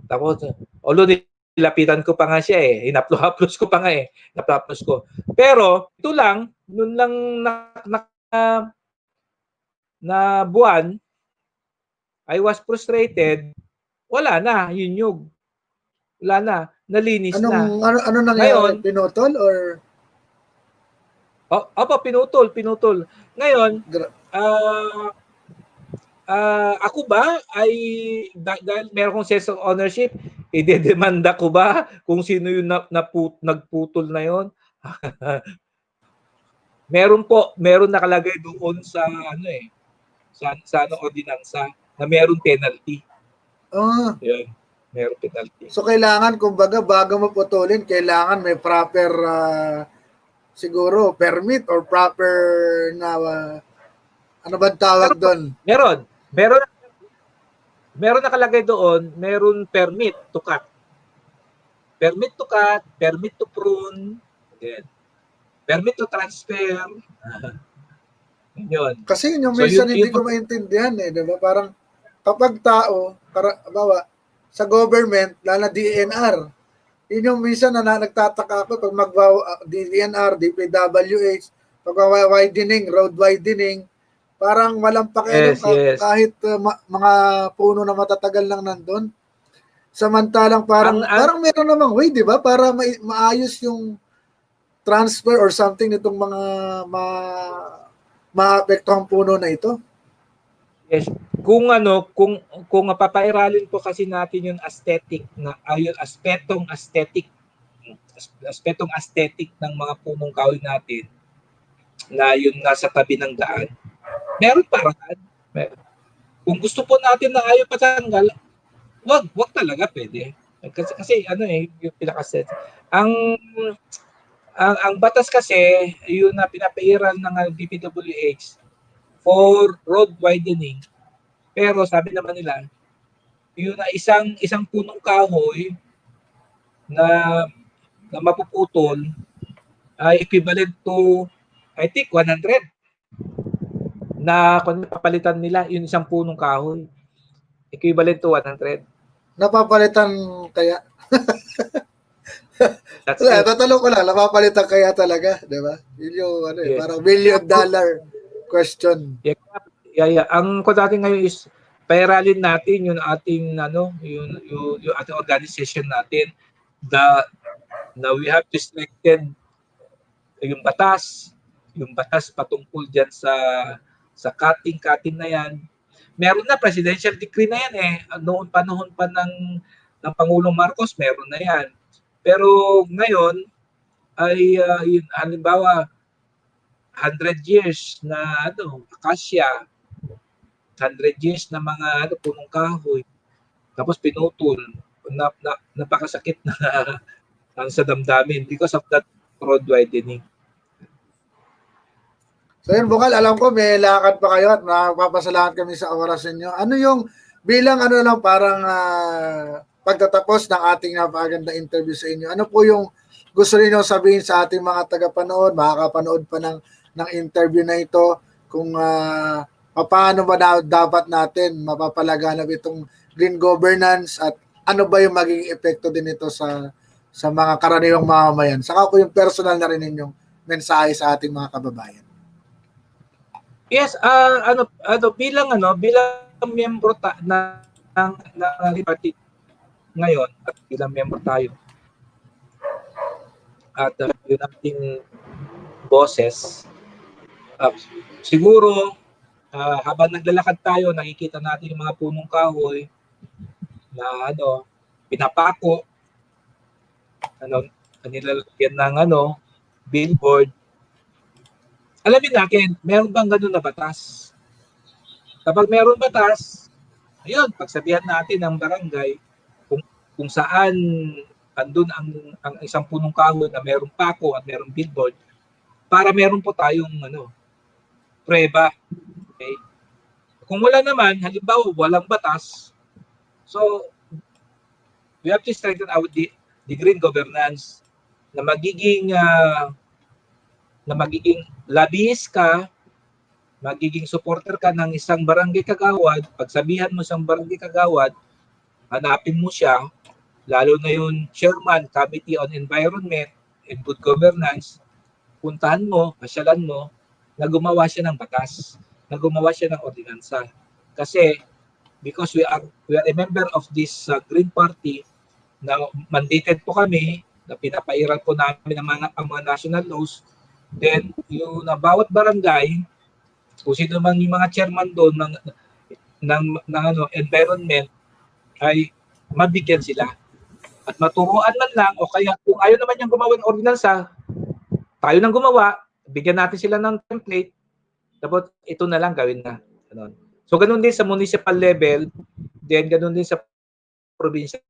Tapos, although nilapitan ko pa nga siya hinaplos ko pa nga naplos ko. Pero, ito lang, noon lang na buwan, I was frustrated, wala na, yung nyug. Wala na, nalinis na. Ano nangyari? Ngayon, Pinutol or? Opo, pinutol. Ngayon, ako ba ay dahil meron kong sense of ownership, idedemanda ko ba kung sino yung nagputol na yon? Meron nakalagay doon sa sa ordinansa na meron penalty. Yan, meron penalty. So kailangan kumbaga bago mo putulin, kailangan may proper siguro permit or proper na ano ba tawag doon? Meron nakalagay doon, meron permit to cut. Permit to cut, permit to prune, then permit to transfer. Yun. Kasi yun yung minsan hindi ko maintindihan di ba? Parang kapag tao, bawa, sa government, lalo na DNR, yun yung minsan na nagtataka ako pag DNR, DPWH, pag widening, road widening, parang walang pakialam kahit mga puno na matatagal lang nandun. Samantalang parang meron namang way, di ba? Para maayos yung transfer or something nitong mga maapektuhang puno na ito. Yes. Kung mapapairalin po kasi natin yung aesthetic na yung aspetong aesthetic ng mga punong kahoy natin na yung nasa tabi ng daan. Meron paraan. Kung gusto po natin na ayaw patanggal, wag talaga pwede. Kasi yung pinakaset. Ang batas kasi yun na pinapairal ng DPWH for road widening. Pero sabi naman nila, yun na isang punong kahoy na mapuputol ay equivalent to I think 100 na kung papalitan nila yung isang punong kahoy. Equivalent to 100. Napapalitan kaya? Tatanong ko lang, napapalitan kaya talaga, di ba? Yun yung parang $1 million question. Yeah. Ang ko natin ngayon is pairalin natin yung ating yung ating organization natin na we have to strengthen yung batas patungkol diyan sa cutting na yan. Meron na presidential decree na yan noon panahon pa ng Pangulong Marcos, meron na yan. Pero ngayon ay halimbawa 100 years na acacia, 100 years na mga punong kahoy, tapos pinutol, napakasakit na sa damdamin because of that road widening. So yun, Bukal, alam ko may lakad pa kayo at napapasalamat kami sa oras ninyo. Ano yung bilang parang pagtatapos ng ating napakaganda interview sa inyo, ano po yung gusto niyo sabihin sa ating mga tagapanood, makakapanood pa ng interview na ito, kung paano ba dapat natin mapapalaganap itong green governance at ano ba yung magiging epekto din ito sa mga karaniwang mamamayan. Saka po yung personal na rin ninyong mensahe sa ating mga kababayan. Yes, bilang miyembro ng party ngayon at bilang miyembro tayo at yung ating bosses, siguro habang naglalakad tayo, nakikita natin yung mga punong kahoy na pinapako, nilalagyan ng billboard. Alamin natin, meron bang ganun na batas? Kapag meron batas, ayun, pagsabihan natin ng barangay kung saan andun ang isang punong kahoy na merong pako at merong billboard para meron po tayong preba. Okay? Kung wala naman, halimbawa walang batas, so we have to strengthen the green governance na magiging lobbyist ka, magiging supporter ka ng isang barangay kagawad, pagsabihan mo isang barangay kagawad, hanapin mo siya, lalo na yung chairman, Committee on Environment and Good Governance, puntahan mo, pasyalan mo, na gumawa siya ng batas, na gumawa siya ng ordinansa. Kasi, because we are a member of this Green Party, na mandated po kami, na pinapairal po namin ang mga national laws, then yung bawat barangay, kung sino man yung mga chairman doon ng environment, ay mabigyan sila. At maturuan man lang, o kaya kung ayaw naman niyang gumawa ng ordinansa, tayo nang gumawa, bigyan natin sila ng template, dapat ito na lang gawin na. Ganun. So ganun din sa municipal level, then ganun din sa probinsya.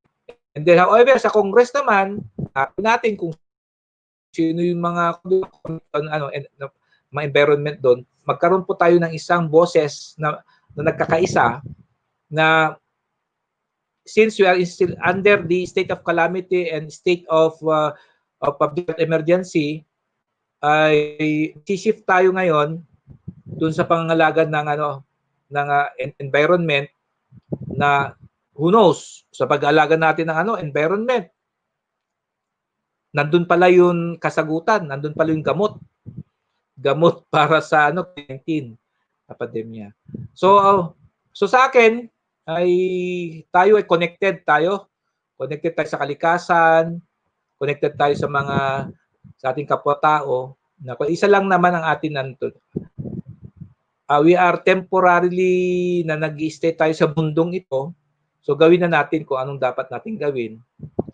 And then however, sa Congress naman, natin kung sino yung mga environment doon, magkaroon po tayo ng isang boses na nagkakaisa na since we are still under the state of calamity and state of public emergency, ay shift tayo ngayon doon sa pangangalaga ng environment na who knows sa pag-aalaga natin ng environment. Nandun pala yung kasagutan, nandun pala yung gamot para sa COVID-19 na pandemya. So sa akin ay tayo ay connected tayo sa kalikasan, connected tayo sa ating kapwa-tao. Na isa lang naman ang atin nandun. We are temporarily na nag-i-stay tayo sa mundong ito. So gawin na natin kung anong dapat natin gawin.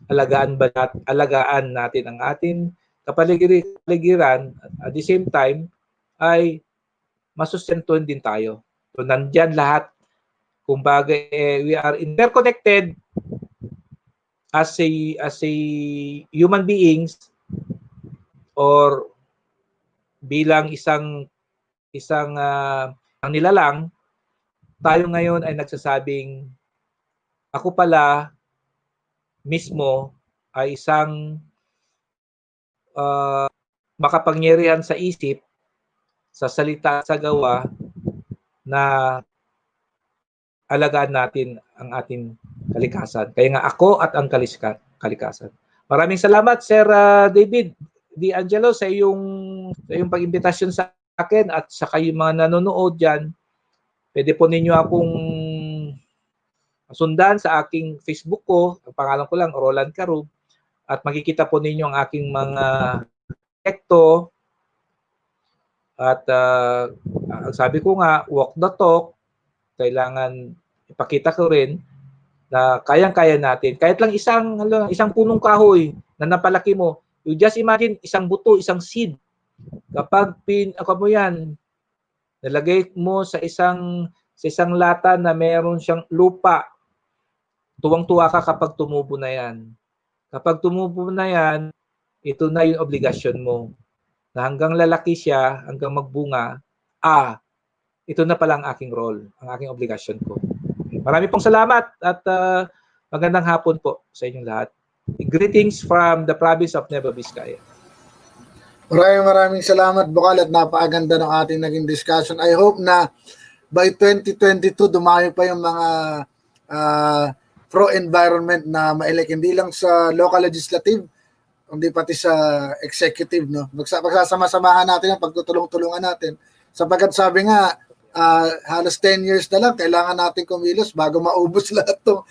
Alagaan natin ang ating kapaligiran, at the same time ay masustentuhan din tayo. So nandyan lahat. Kumbaga we are interconnected as a human beings, or bilang isang ang nilalang, tayo ngayon ay nagsasabing ako pala mismo ay isang makapangyarihan sa isip, sa salita, sa gawa, na alagaan natin ang ating kalikasan. Kaya nga ako at ang kalikasan. Maraming salamat, Sir David D'Angelo, sa iyong pag-imbitasyon sa akin at sa kayong mga nanonood dyan. Pwede po ninyo akong sundan sa aking Facebook ko. Ang pangalan ko lang, Roland Carub. At makikita po ninyo ang aking mga tekto. At sabi ko nga, walk the talk. Kailangan ipakita ko rin na kayang-kaya natin. Kahit lang isang punong kahoy na napalaki mo, you just imagine isang buto, isang seed. Kapag mo yan, nalagay mo sa isang lata na meron siyang lupa, tuwang-tuwa ka kapag tumubo na yan. Kapag tumubo na yan, ito na yung obligasyon mo. Na hanggang lalaki siya, hanggang magbunga, ito na pala ang aking role, ang aking obligasyon ko. Marami pong salamat at magandang hapon po sa inyong lahat. Greetings from the province of Nueva Vizcaya. Maraming salamat, Bukal, at napakaganda ng ating naging discussion. I hope na by 2022, dumami pa yung mga pro-environment na ma-elect, hindi lang sa local legislative, hindi pati sa executive. No? Magsasama-samahan natin ang pagtutulong-tulungan natin. Sapagkat sabi nga, halos 10 years na lang, kailangan natin kumilos bago maubos lahat itong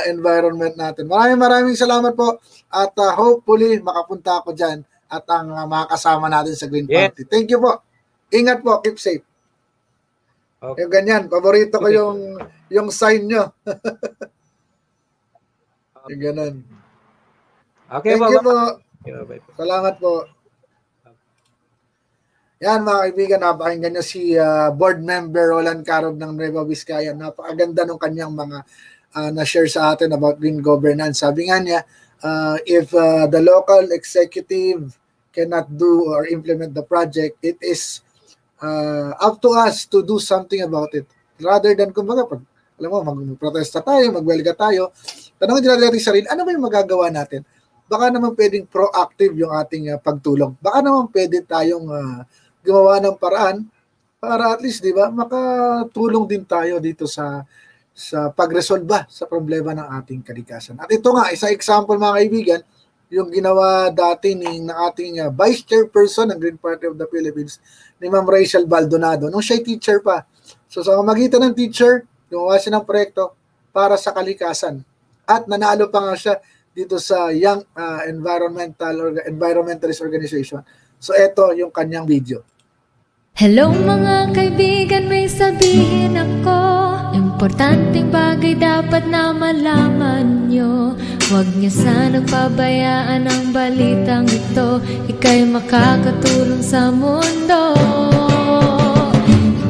environment natin. Maraming salamat po at hopefully makapunta ako dyan at ang mga kasama natin sa Green Party. Thank you po. Ingat po. Keep safe. Okay. Yung ganyan. Paborito ko yung sign nyo. Yung ganun. Okay, thank you po. Salamat po. Yan mga kaibigan, napakinggan nyo si board member Roland Carub ng Nueva Vizcaya. Napakaganda ng kanyang mga na-share sa atin about green governance. Sabi nga niya, If the local executive cannot do or implement the project, it is up to us to do something about it. Rather than, kumbaga, pag, alam mo, mag-protesta tayo, magwelga tayo, tanongin din natin sarili, ano ba yung magagawa natin? Baka naman pwedeng proactive yung ating pagtulong. Baka naman pwede tayong gumawa ng paraan para at least, di ba, makatulong din tayo dito sa pagresolba sa problema ng ating kalikasan. At ito nga, isang example mga kaibigan, yung ginawa dati ng ating Vice Chairperson ng Green Party of the Philippines, ni Ma'am Rachel Baldonado, nung siya teacher pa. So sa pamamagitan ng teacher, gumawa siya ng proyekto para sa kalikasan. At nanalo pa nga siya dito sa Young Environmentalist Organization. So ito yung kanyang video. Hello mga kaibigan, may sabihin ako. Importanteng bagay dapat na malaman nyo. Huwag niyo sanang pabayaan ang balitang ito. Ika'y makakatulong sa mundo.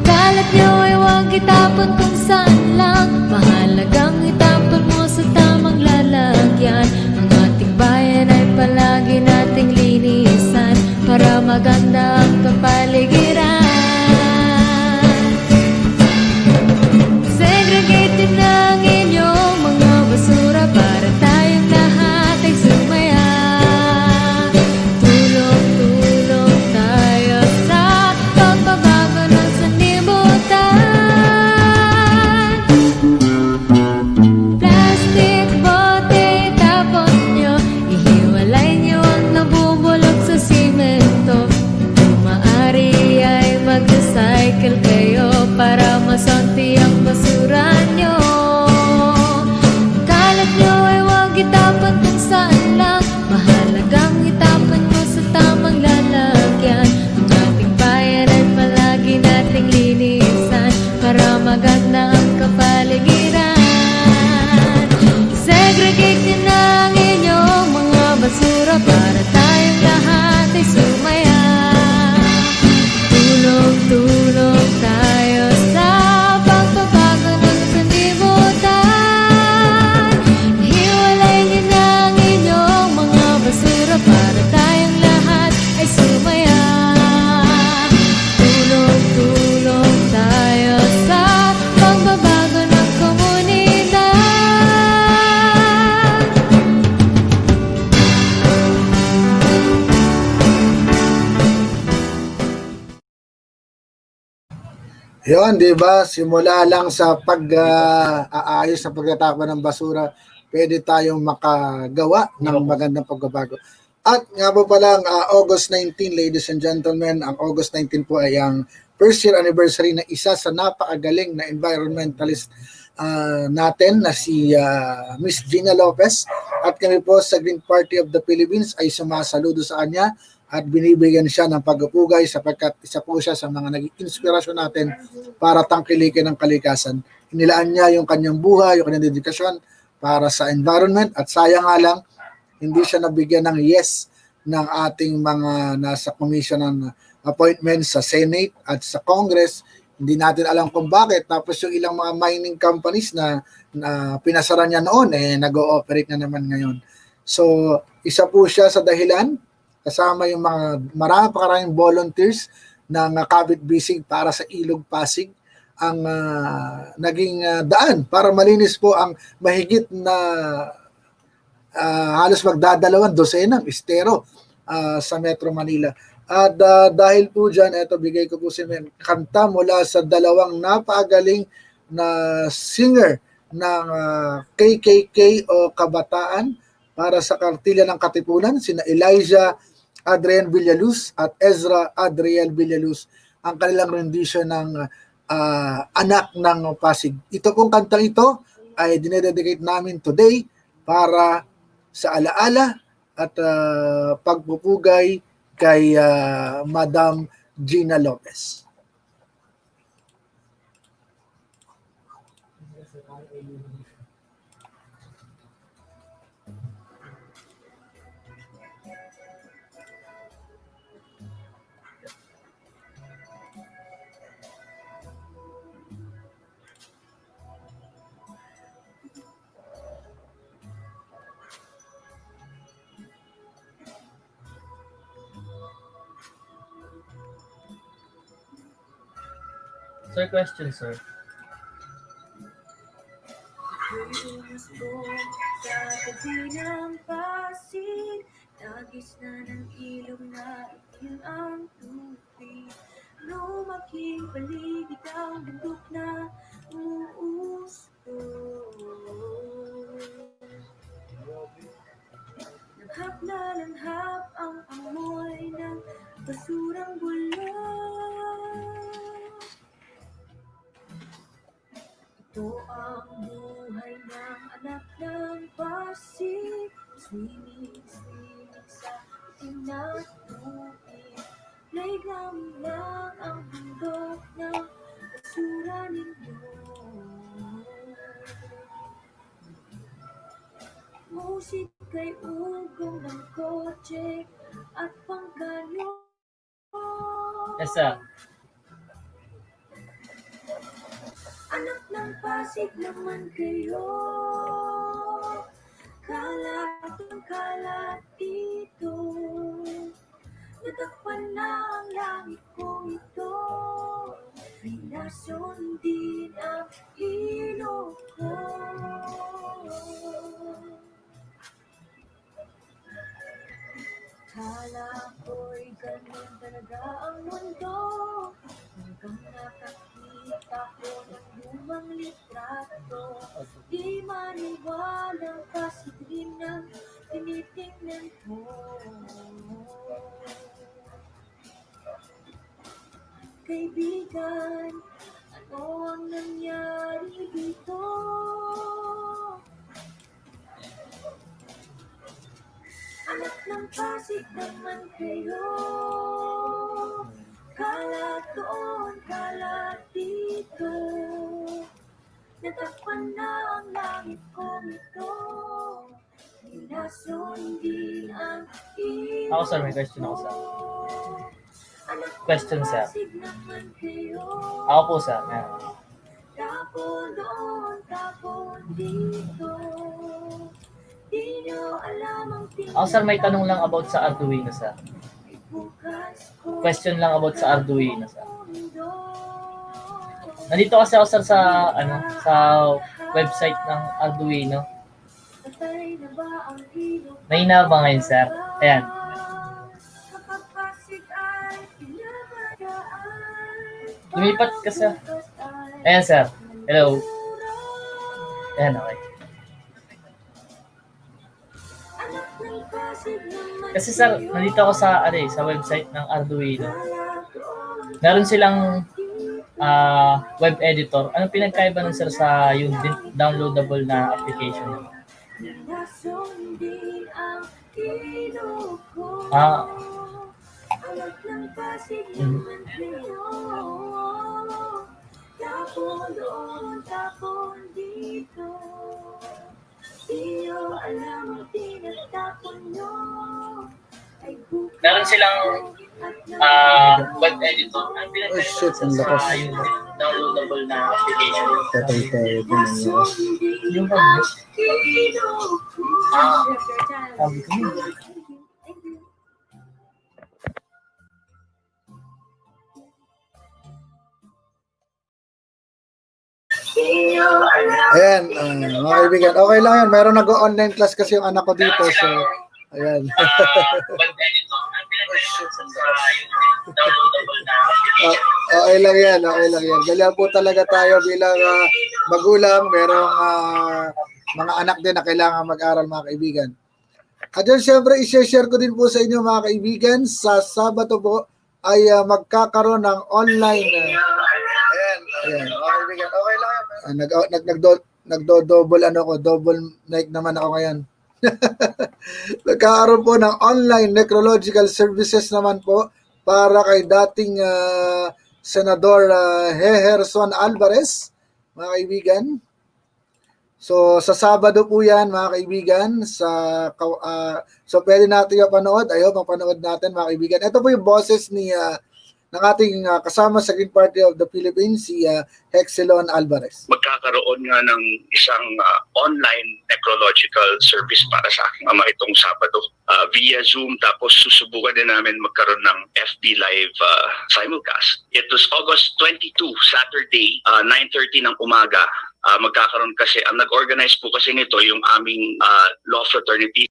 Kalat nyo ay huwag itapon kung saan lang. Mahalagang itapon mo sa tamang lalagyan. Ang ating bayan ay palagi nating linisan para maganda ang kapaligiran. Segregate na ang inyong mga basura para tayong lahat ay sumaya. Tulong-tulong tayo sa pagbabago ng sanlibutan. Plastic bote tapon nyo, ihiwalay nyo ang nabubulok sa simento. Kung maaari ay mag-recycle kayo para masanti ang basura nyo. Kalat nyo ay huwag itapon kung saan lang. Mahalagang itapon mo sa tamang lalagyan. Ang ating bayan ay palagi nating linisan para maganda ang kapaligiran. Segregate nyo na ang inyong mga basura para tayong lahat ay sumaya. Tulong-tulong tayo sa pagbabago ng sanlibutan. Hiwalay niyo na ang inyong mga basura para tayong lahat ay sumaya. Tulong-tulong tayo sa pagbabago ng komunidad. Yun, di ba? Simula lang sa pag-aayos sa pagtatakbo ng basura, pwede tayong makagawa ng magandang pagbabago. At nga po pala, August 19, ladies and gentlemen, ang August 19 po ay ang first year anniversary na isa sa napakagaling na environmentalist natin na si Miss Gina Lopez. At kami po sa Green Party of the Philippines ay sumasaludo sa kanya at binibigyan siya ng pagpupugay sapagkat isa po siya sa mga naging inspirasyon natin para tangkilikin ang kalikasan. Inilaan niya yung kanyang buhay, yung kanyang dedikasyon para sa environment at sayang nga lang, hindi siya nabigyan ng yes ng ating mga nasa commission ng appointments sa Senate at sa Congress. Hindi natin alam kung bakit. Tapos yung ilang mga mining companies na pinasara niya noon, nag-ooperate na naman ngayon. So, isa po siya sa dahilan kasama yung mga maraming volunteers ng Cavite Bisig para sa Ilog Pasig ang naging daan para malinis po ang mahigit na halos magdadalawang dosenang estero sa Metro Manila. At dahil po dyan, eto bigay ko po sa kanta mula sa dalawang napakagaling na singer ng KKK o Kabataan para sa Kartilya ng Katipunan, sina Elijah Adrian Villaluz at Ezra Adriel Villaluz, ang kanilang rendition ng Anak ng Pasig. Ito pong kantang ito ay dinededicate namin today para sa alaala at pagpupugay kay Madam Gina Lopez. Sir, question, sir. Sa tabi ng Pasig, tagis na ng ilog na itim ang tubig. Lumaking paligid ang bundok na umuusto. Langhap na langhap ang amoy ng basurang bulok. Ito ang buhay ng anak ng Pasig, swimming sa itim na tubig. Laylamin lang ang bundok ng basura ninyo. Musik kay ugong ng kotse at pangganyo. Yes, sir. Anak ng Pasig naman kayo, kalat ang kalat dito. Natakpan na ang langit kong ito, pinasyon din ang ilog ko. Kala ko'y ganun talaga ang mundo, hanggang nakakita ko ng lumang litrato. Di maniwalang Pasig rin ang tinitingnan ko. Kaibigan, ano ang nangyari dito? Anak ng Pasig naman kayo, kalat doon, kalat dito. Natakpan na ang langit kong ito, inason din ang ilog. Ako, sir, may question ako, sir. Question, sir. Ako po, sir. Meron. Tapon doon, tapon dito. Di nyo alam ang Ako, sir, may tanong lang about sa Arduino, sir. Question lang about sa Arduino, sir. Nandito kasi ako, sir, sa website ng Arduino. Mahina ba ngayon, sir? Ayan. Lumipat ka, sir. Ayan, sir. Hello. Ayan, okay. Kasi, sir, nandito ako sa website ng Arduino. Meron silang web editor. Anong pinagkaiba nun, sir, sa yung downloadable na application? Tapon doon, tapon dito. Di nyo alam ang tinatapon nyo. Meron silang web editor. Ang pinagkaiba sa yung downloadable na application. Patay tayo ito ninyo. Yung pag-bus. Sabi ko yun. Ayan, mga kaibigan. Okay lang yan. Mayroon nag-online class kasi yung anak ko dito. So, ayan. Okay lang yan. Okay lang yan. Ganyan po talaga tayo bilang magulang. Merong mga anak din na kailangan mag-aral, mga kaibigan. At yun, syempre, i-share ko din po sa inyo, mga kaibigan. Sa Sabado po ay magkakaroon ng online. Ayan, mga kaibigan. Okay lang yan. Nagdo-double double mic naman ako ngayon. Nagkakaroon po ng online necrological services naman po para kay dating Senador Heherson Alvarez, mga kaibigan. So sa Sabado po yan, mga kaibigan, so pwede natin yung panood. Mapanood natin, mga kaibigan. Ito po yung boses ni ng ating kasama sa Green Party of the Philippines, si Hexelon Alvarez. Magkakaroon nga ng isang online necrological service para sa aking ama itong Sabado via Zoom, tapos susubukan din namin magkaroon ng FB Live simulcast. It was August 22, Saturday, 9:30 ng umaga. Magkakaroon kasi, ang nag-organize po kasi nito yung aming law fraternity.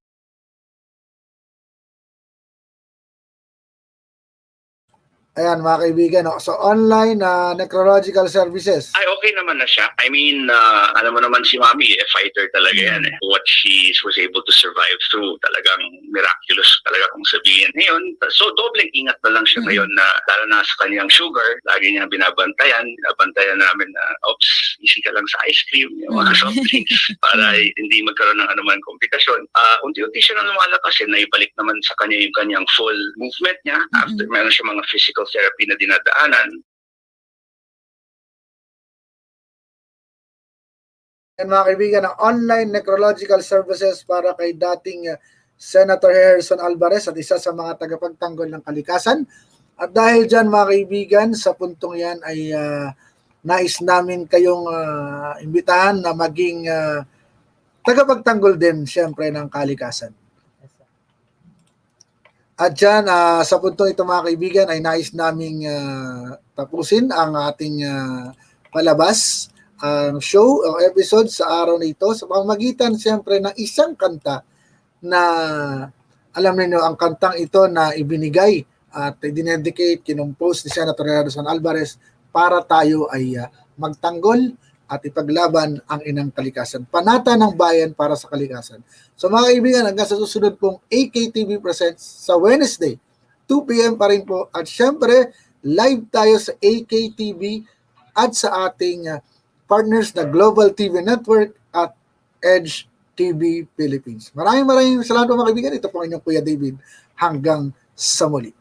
Ayan mga kaibigan, no? So online necrological services. Ay, okay naman na siya. I mean, alam mo naman si Mami, fighter talaga yan. What she was able to survive through, talagang miraculous talaga kung sabihin. Ngayon, so dobleng ingat na lang siya ngayon na lalo na sa kanyang sugar, lagi niya binabantayan namin na, oops, easy ka lang sa ice cream, yung mga soft drinks, para hindi magkaroon ng anuman komplikasyon. Unti-unti siya na lumalakas, naibalik naman sa kanya yung kanyang full movement niya after meron siya mga physical therapy na dinadaanan. And mga kaibigan, ang online necrological services para kay dating Senator Harrison Alvarez at isa sa mga tagapagtanggol ng kalikasan. At dahil dyan mga kaibigan, sa puntong yan ay nais namin kayong imbitahan na maging tagapagtanggol din siyempre ng kalikasan. At dyan, sa puntong ito mga kaibigan, ay nais naming tapusin ang ating palabas, ang show o episode sa araw na ito sa pamamagitan siyempre ng isang kanta na alam niyo ang kantang ito na ibinigay at dinedicate, kinompose ni Senator Harrison Alvarez para tayo ay magtanggol at ipaglaban ang inang kalikasan. Panata ng bayan para sa kalikasan. So mga kaibigan, hanggang sa susunod pong AKTV Presents sa Wednesday, 2 p.m. pa rin po. At syempre, live tayo sa AKTV at sa ating partners na Global TV Network at Edge TV Philippines. Maraming salamat po mga kaibigan. Ito po ang inyong Kuya David. Hanggang sa muli.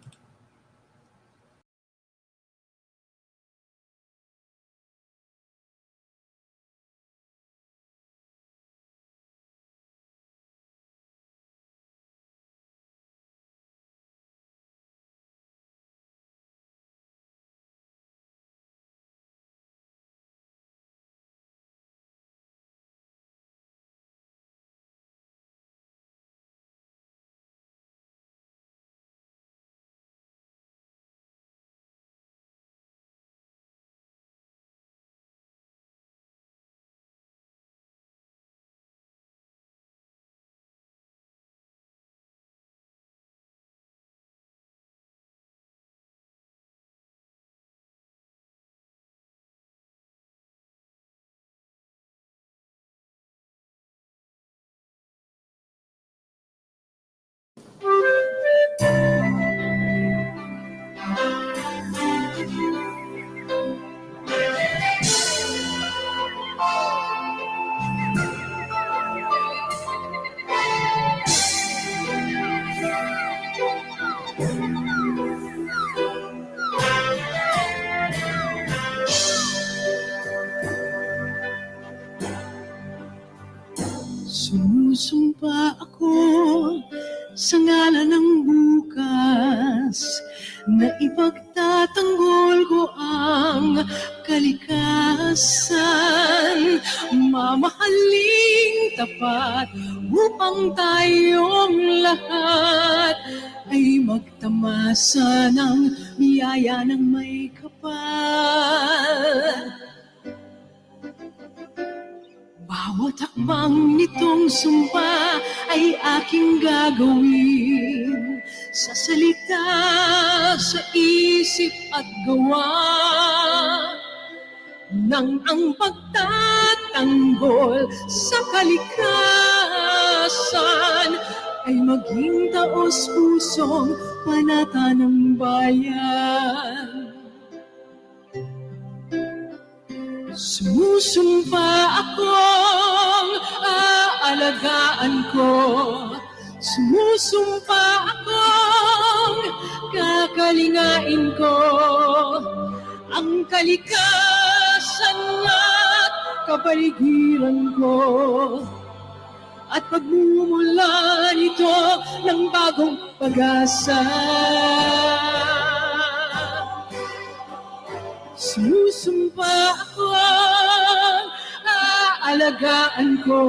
Sumusumpa ako sa ngalan ng bukas na ipagtatanggol ko ang kalikasan. Mamahaling tapat upang tayong lahat ay magtamasa ng biyaya ng may kapal. Bawat hakbang nitong sumpa ay aking gagawin sa salita, sa isip at gawa nang ang pagtatanggol sa kalikasan ay maging taos-pusong panata ng bayan. Sumusumpa akong aalagaan ko, sumusumpa akong kakalingain ko ang kalikasan at kapaligiran ko at pagmumula nito ng bagong pag-asa. Sinusumpa akong aalagaan ko.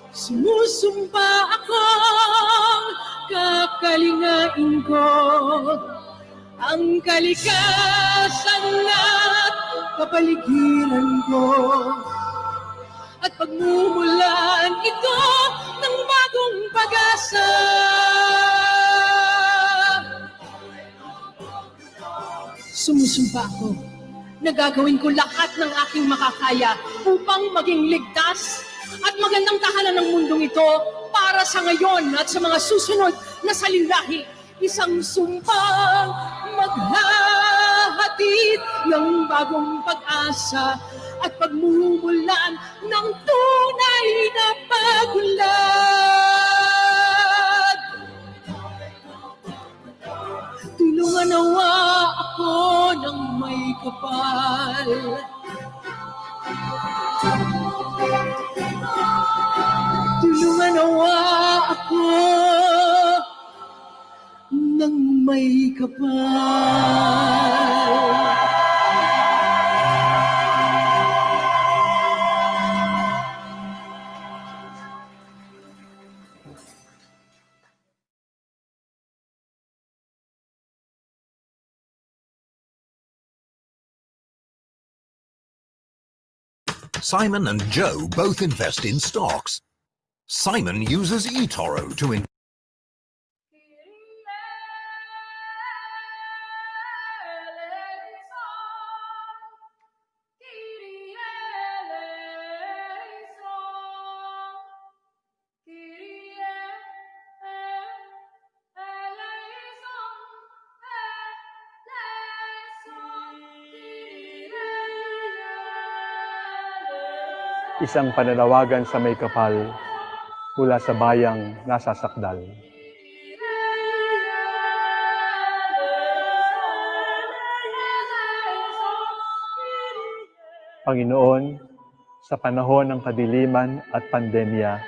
Sinusumpa akong kakalingain ko. Ang kalikasan at kapaligiran ko. At pagmumulan ito ng bagong pag-asa. Sumusumpa ako na gagawin ko lahat ng aking makakaya upang maging ligtas at magandang tahanan ng mundong ito para sa ngayon at sa mga susunod na salinlahi. Isang sumpang maghahatid ng bagong pag-asa at pagmumulan ng tunay na pag-unlad. Tulungan nawa ako ng may kapal. Tulungan nawa ako ng may kapal. Simon and Joe both invest in stocks. Simon uses eToro to invest. Isang pananawagan sa may kapal mula sa bayang nasasakdal. Panginoon, sa panahon ng kadiliman at pandemya,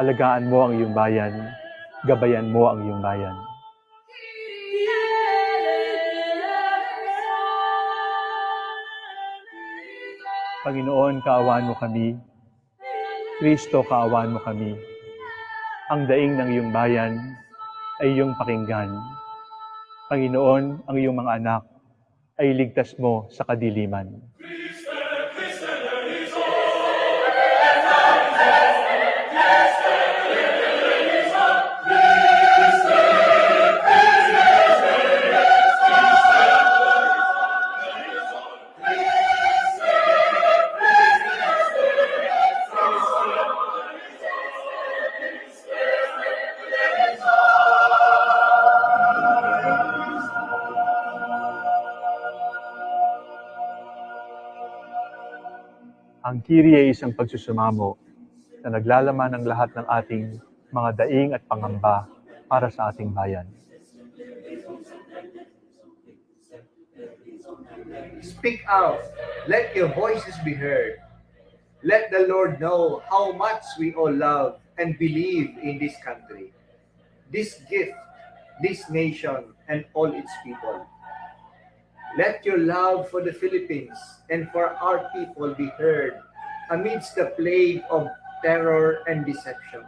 alagaan mo ang iyong bayan, gabayan mo ang iyong bayan. Panginoon, kaawaan mo kami. Kristo, kaawaan mo kami. Ang daing ng iyong bayan ay iyong pakinggan. Panginoon, ang iyong mga anak ay ligtas mo sa kadiliman. Ang Kyrie ay isang pagsusumamo na naglalaman ng lahat ng ating mga daing at pangamba para sa ating bayan. Speak out. Let your voices be heard. Let the Lord know how much we all love and believe in this country, this gift, this nation, and all its people. Let your love for the Philippines and for our people be heard amidst the plague of terror and deception,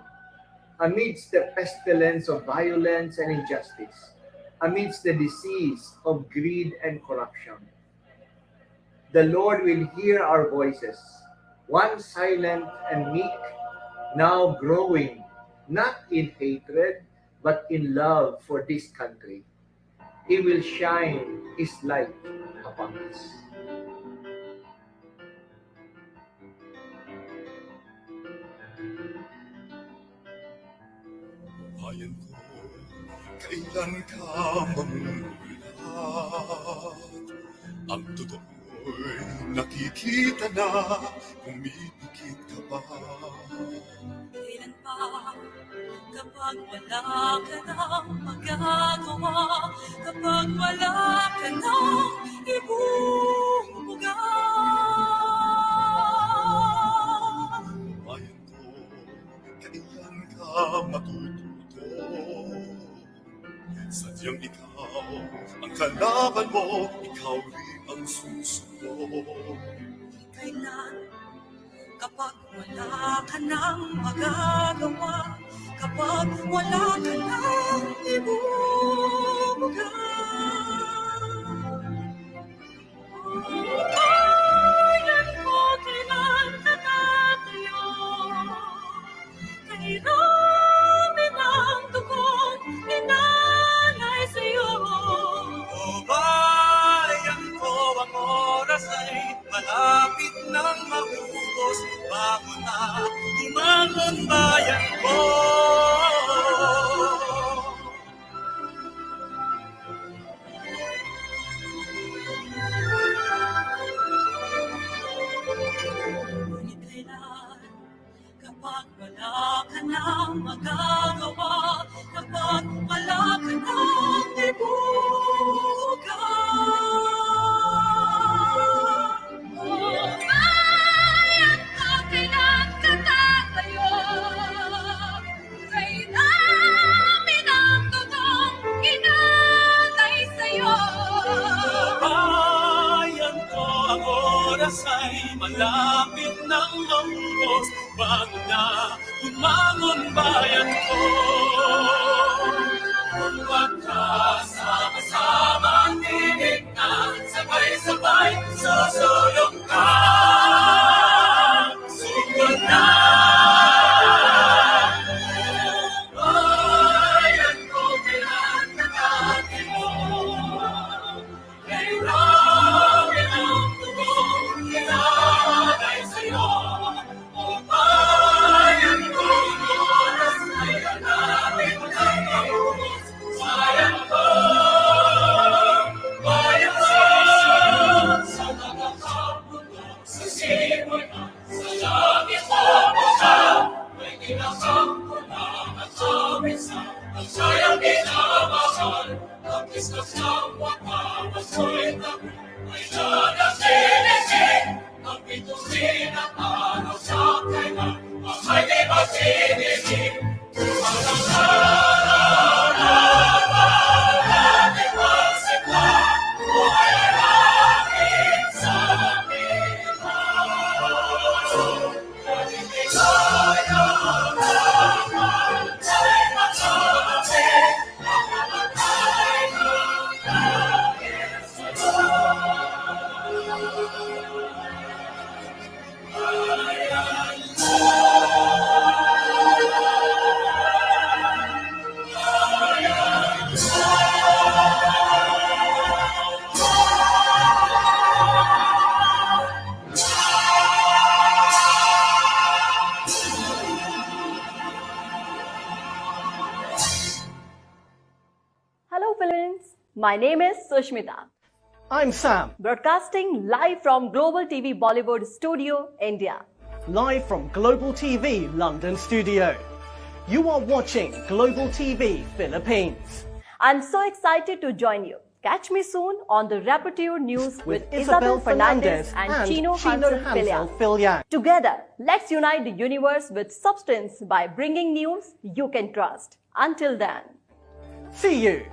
amidst the pestilence of violence and injustice, amidst the disease of greed and corruption. The Lord will hear our voices, once silent and meek, now growing, not in hatred, but in love for this country. He will shine His light upon us. Bayan ko, kailan ka mamulat? Ang totoo'y nakikita na, pumipikit ka ba? Kailan pa, kapag wala ka nang magagawa, kapag wala ka nang ibubuga. Bayan ko, kailan ka matututo? Sadyang ikaw ang kalaban mo, ikaw rin ang susunod. Kailan kapag wala ka nang magagawa, kapag wala ka nang ibubuga, bayan ko kailan tatatayo, kay dami ng dugong inalay sa'yo. O bayan ko, ang oras ay malapit nang maubos, bago na umangon bayan ko. Ngunit kailan kapag wala ka nang magagawa, kapag wala ka nang ibuga, bayan ko kailan ka tatayo, kay dami ng dugong inalay sa'yo. Bayan ko, ang oras ay malapit nang maubos, bago na umangon bayan ko. Kung magkasama-sama ang tinig na sabay-sabay susulong ka, sugod na. Bayan ko, kailan ka tatayo, kay dami ng dugong inalay sa'yo. O bayan ko, ang oras ay malapit nang maubos, bayan ko, bayan ko. Sa mga kapuno, sa simoy at sa langit mo mukha, may ginakampo na at kaminsan, ang sayang minamahal, ang kiskas ng wata, masoy na may nanasinisin, ang pitusin at araw sa kailan, ang may di masinigin. Ang araw na natin magsimula, buhay ay langit sa amin. Nagbibigay ang laman, ay matalapin, ang mamatay ng langit sa Hello, Philippines. My name is Sushmita. I'm Sam. Broadcasting live from Global TV Bollywood Studio, India. Live from Global TV London Studio. You are watching Global TV Philippines. I'm so excited to join you. Catch me soon on the Rapporteur News with Isabel Isabel Fernandez and Chino Hansel Filiang. Together, let's unite the universe with substance by bringing news you can trust. Until then. See you.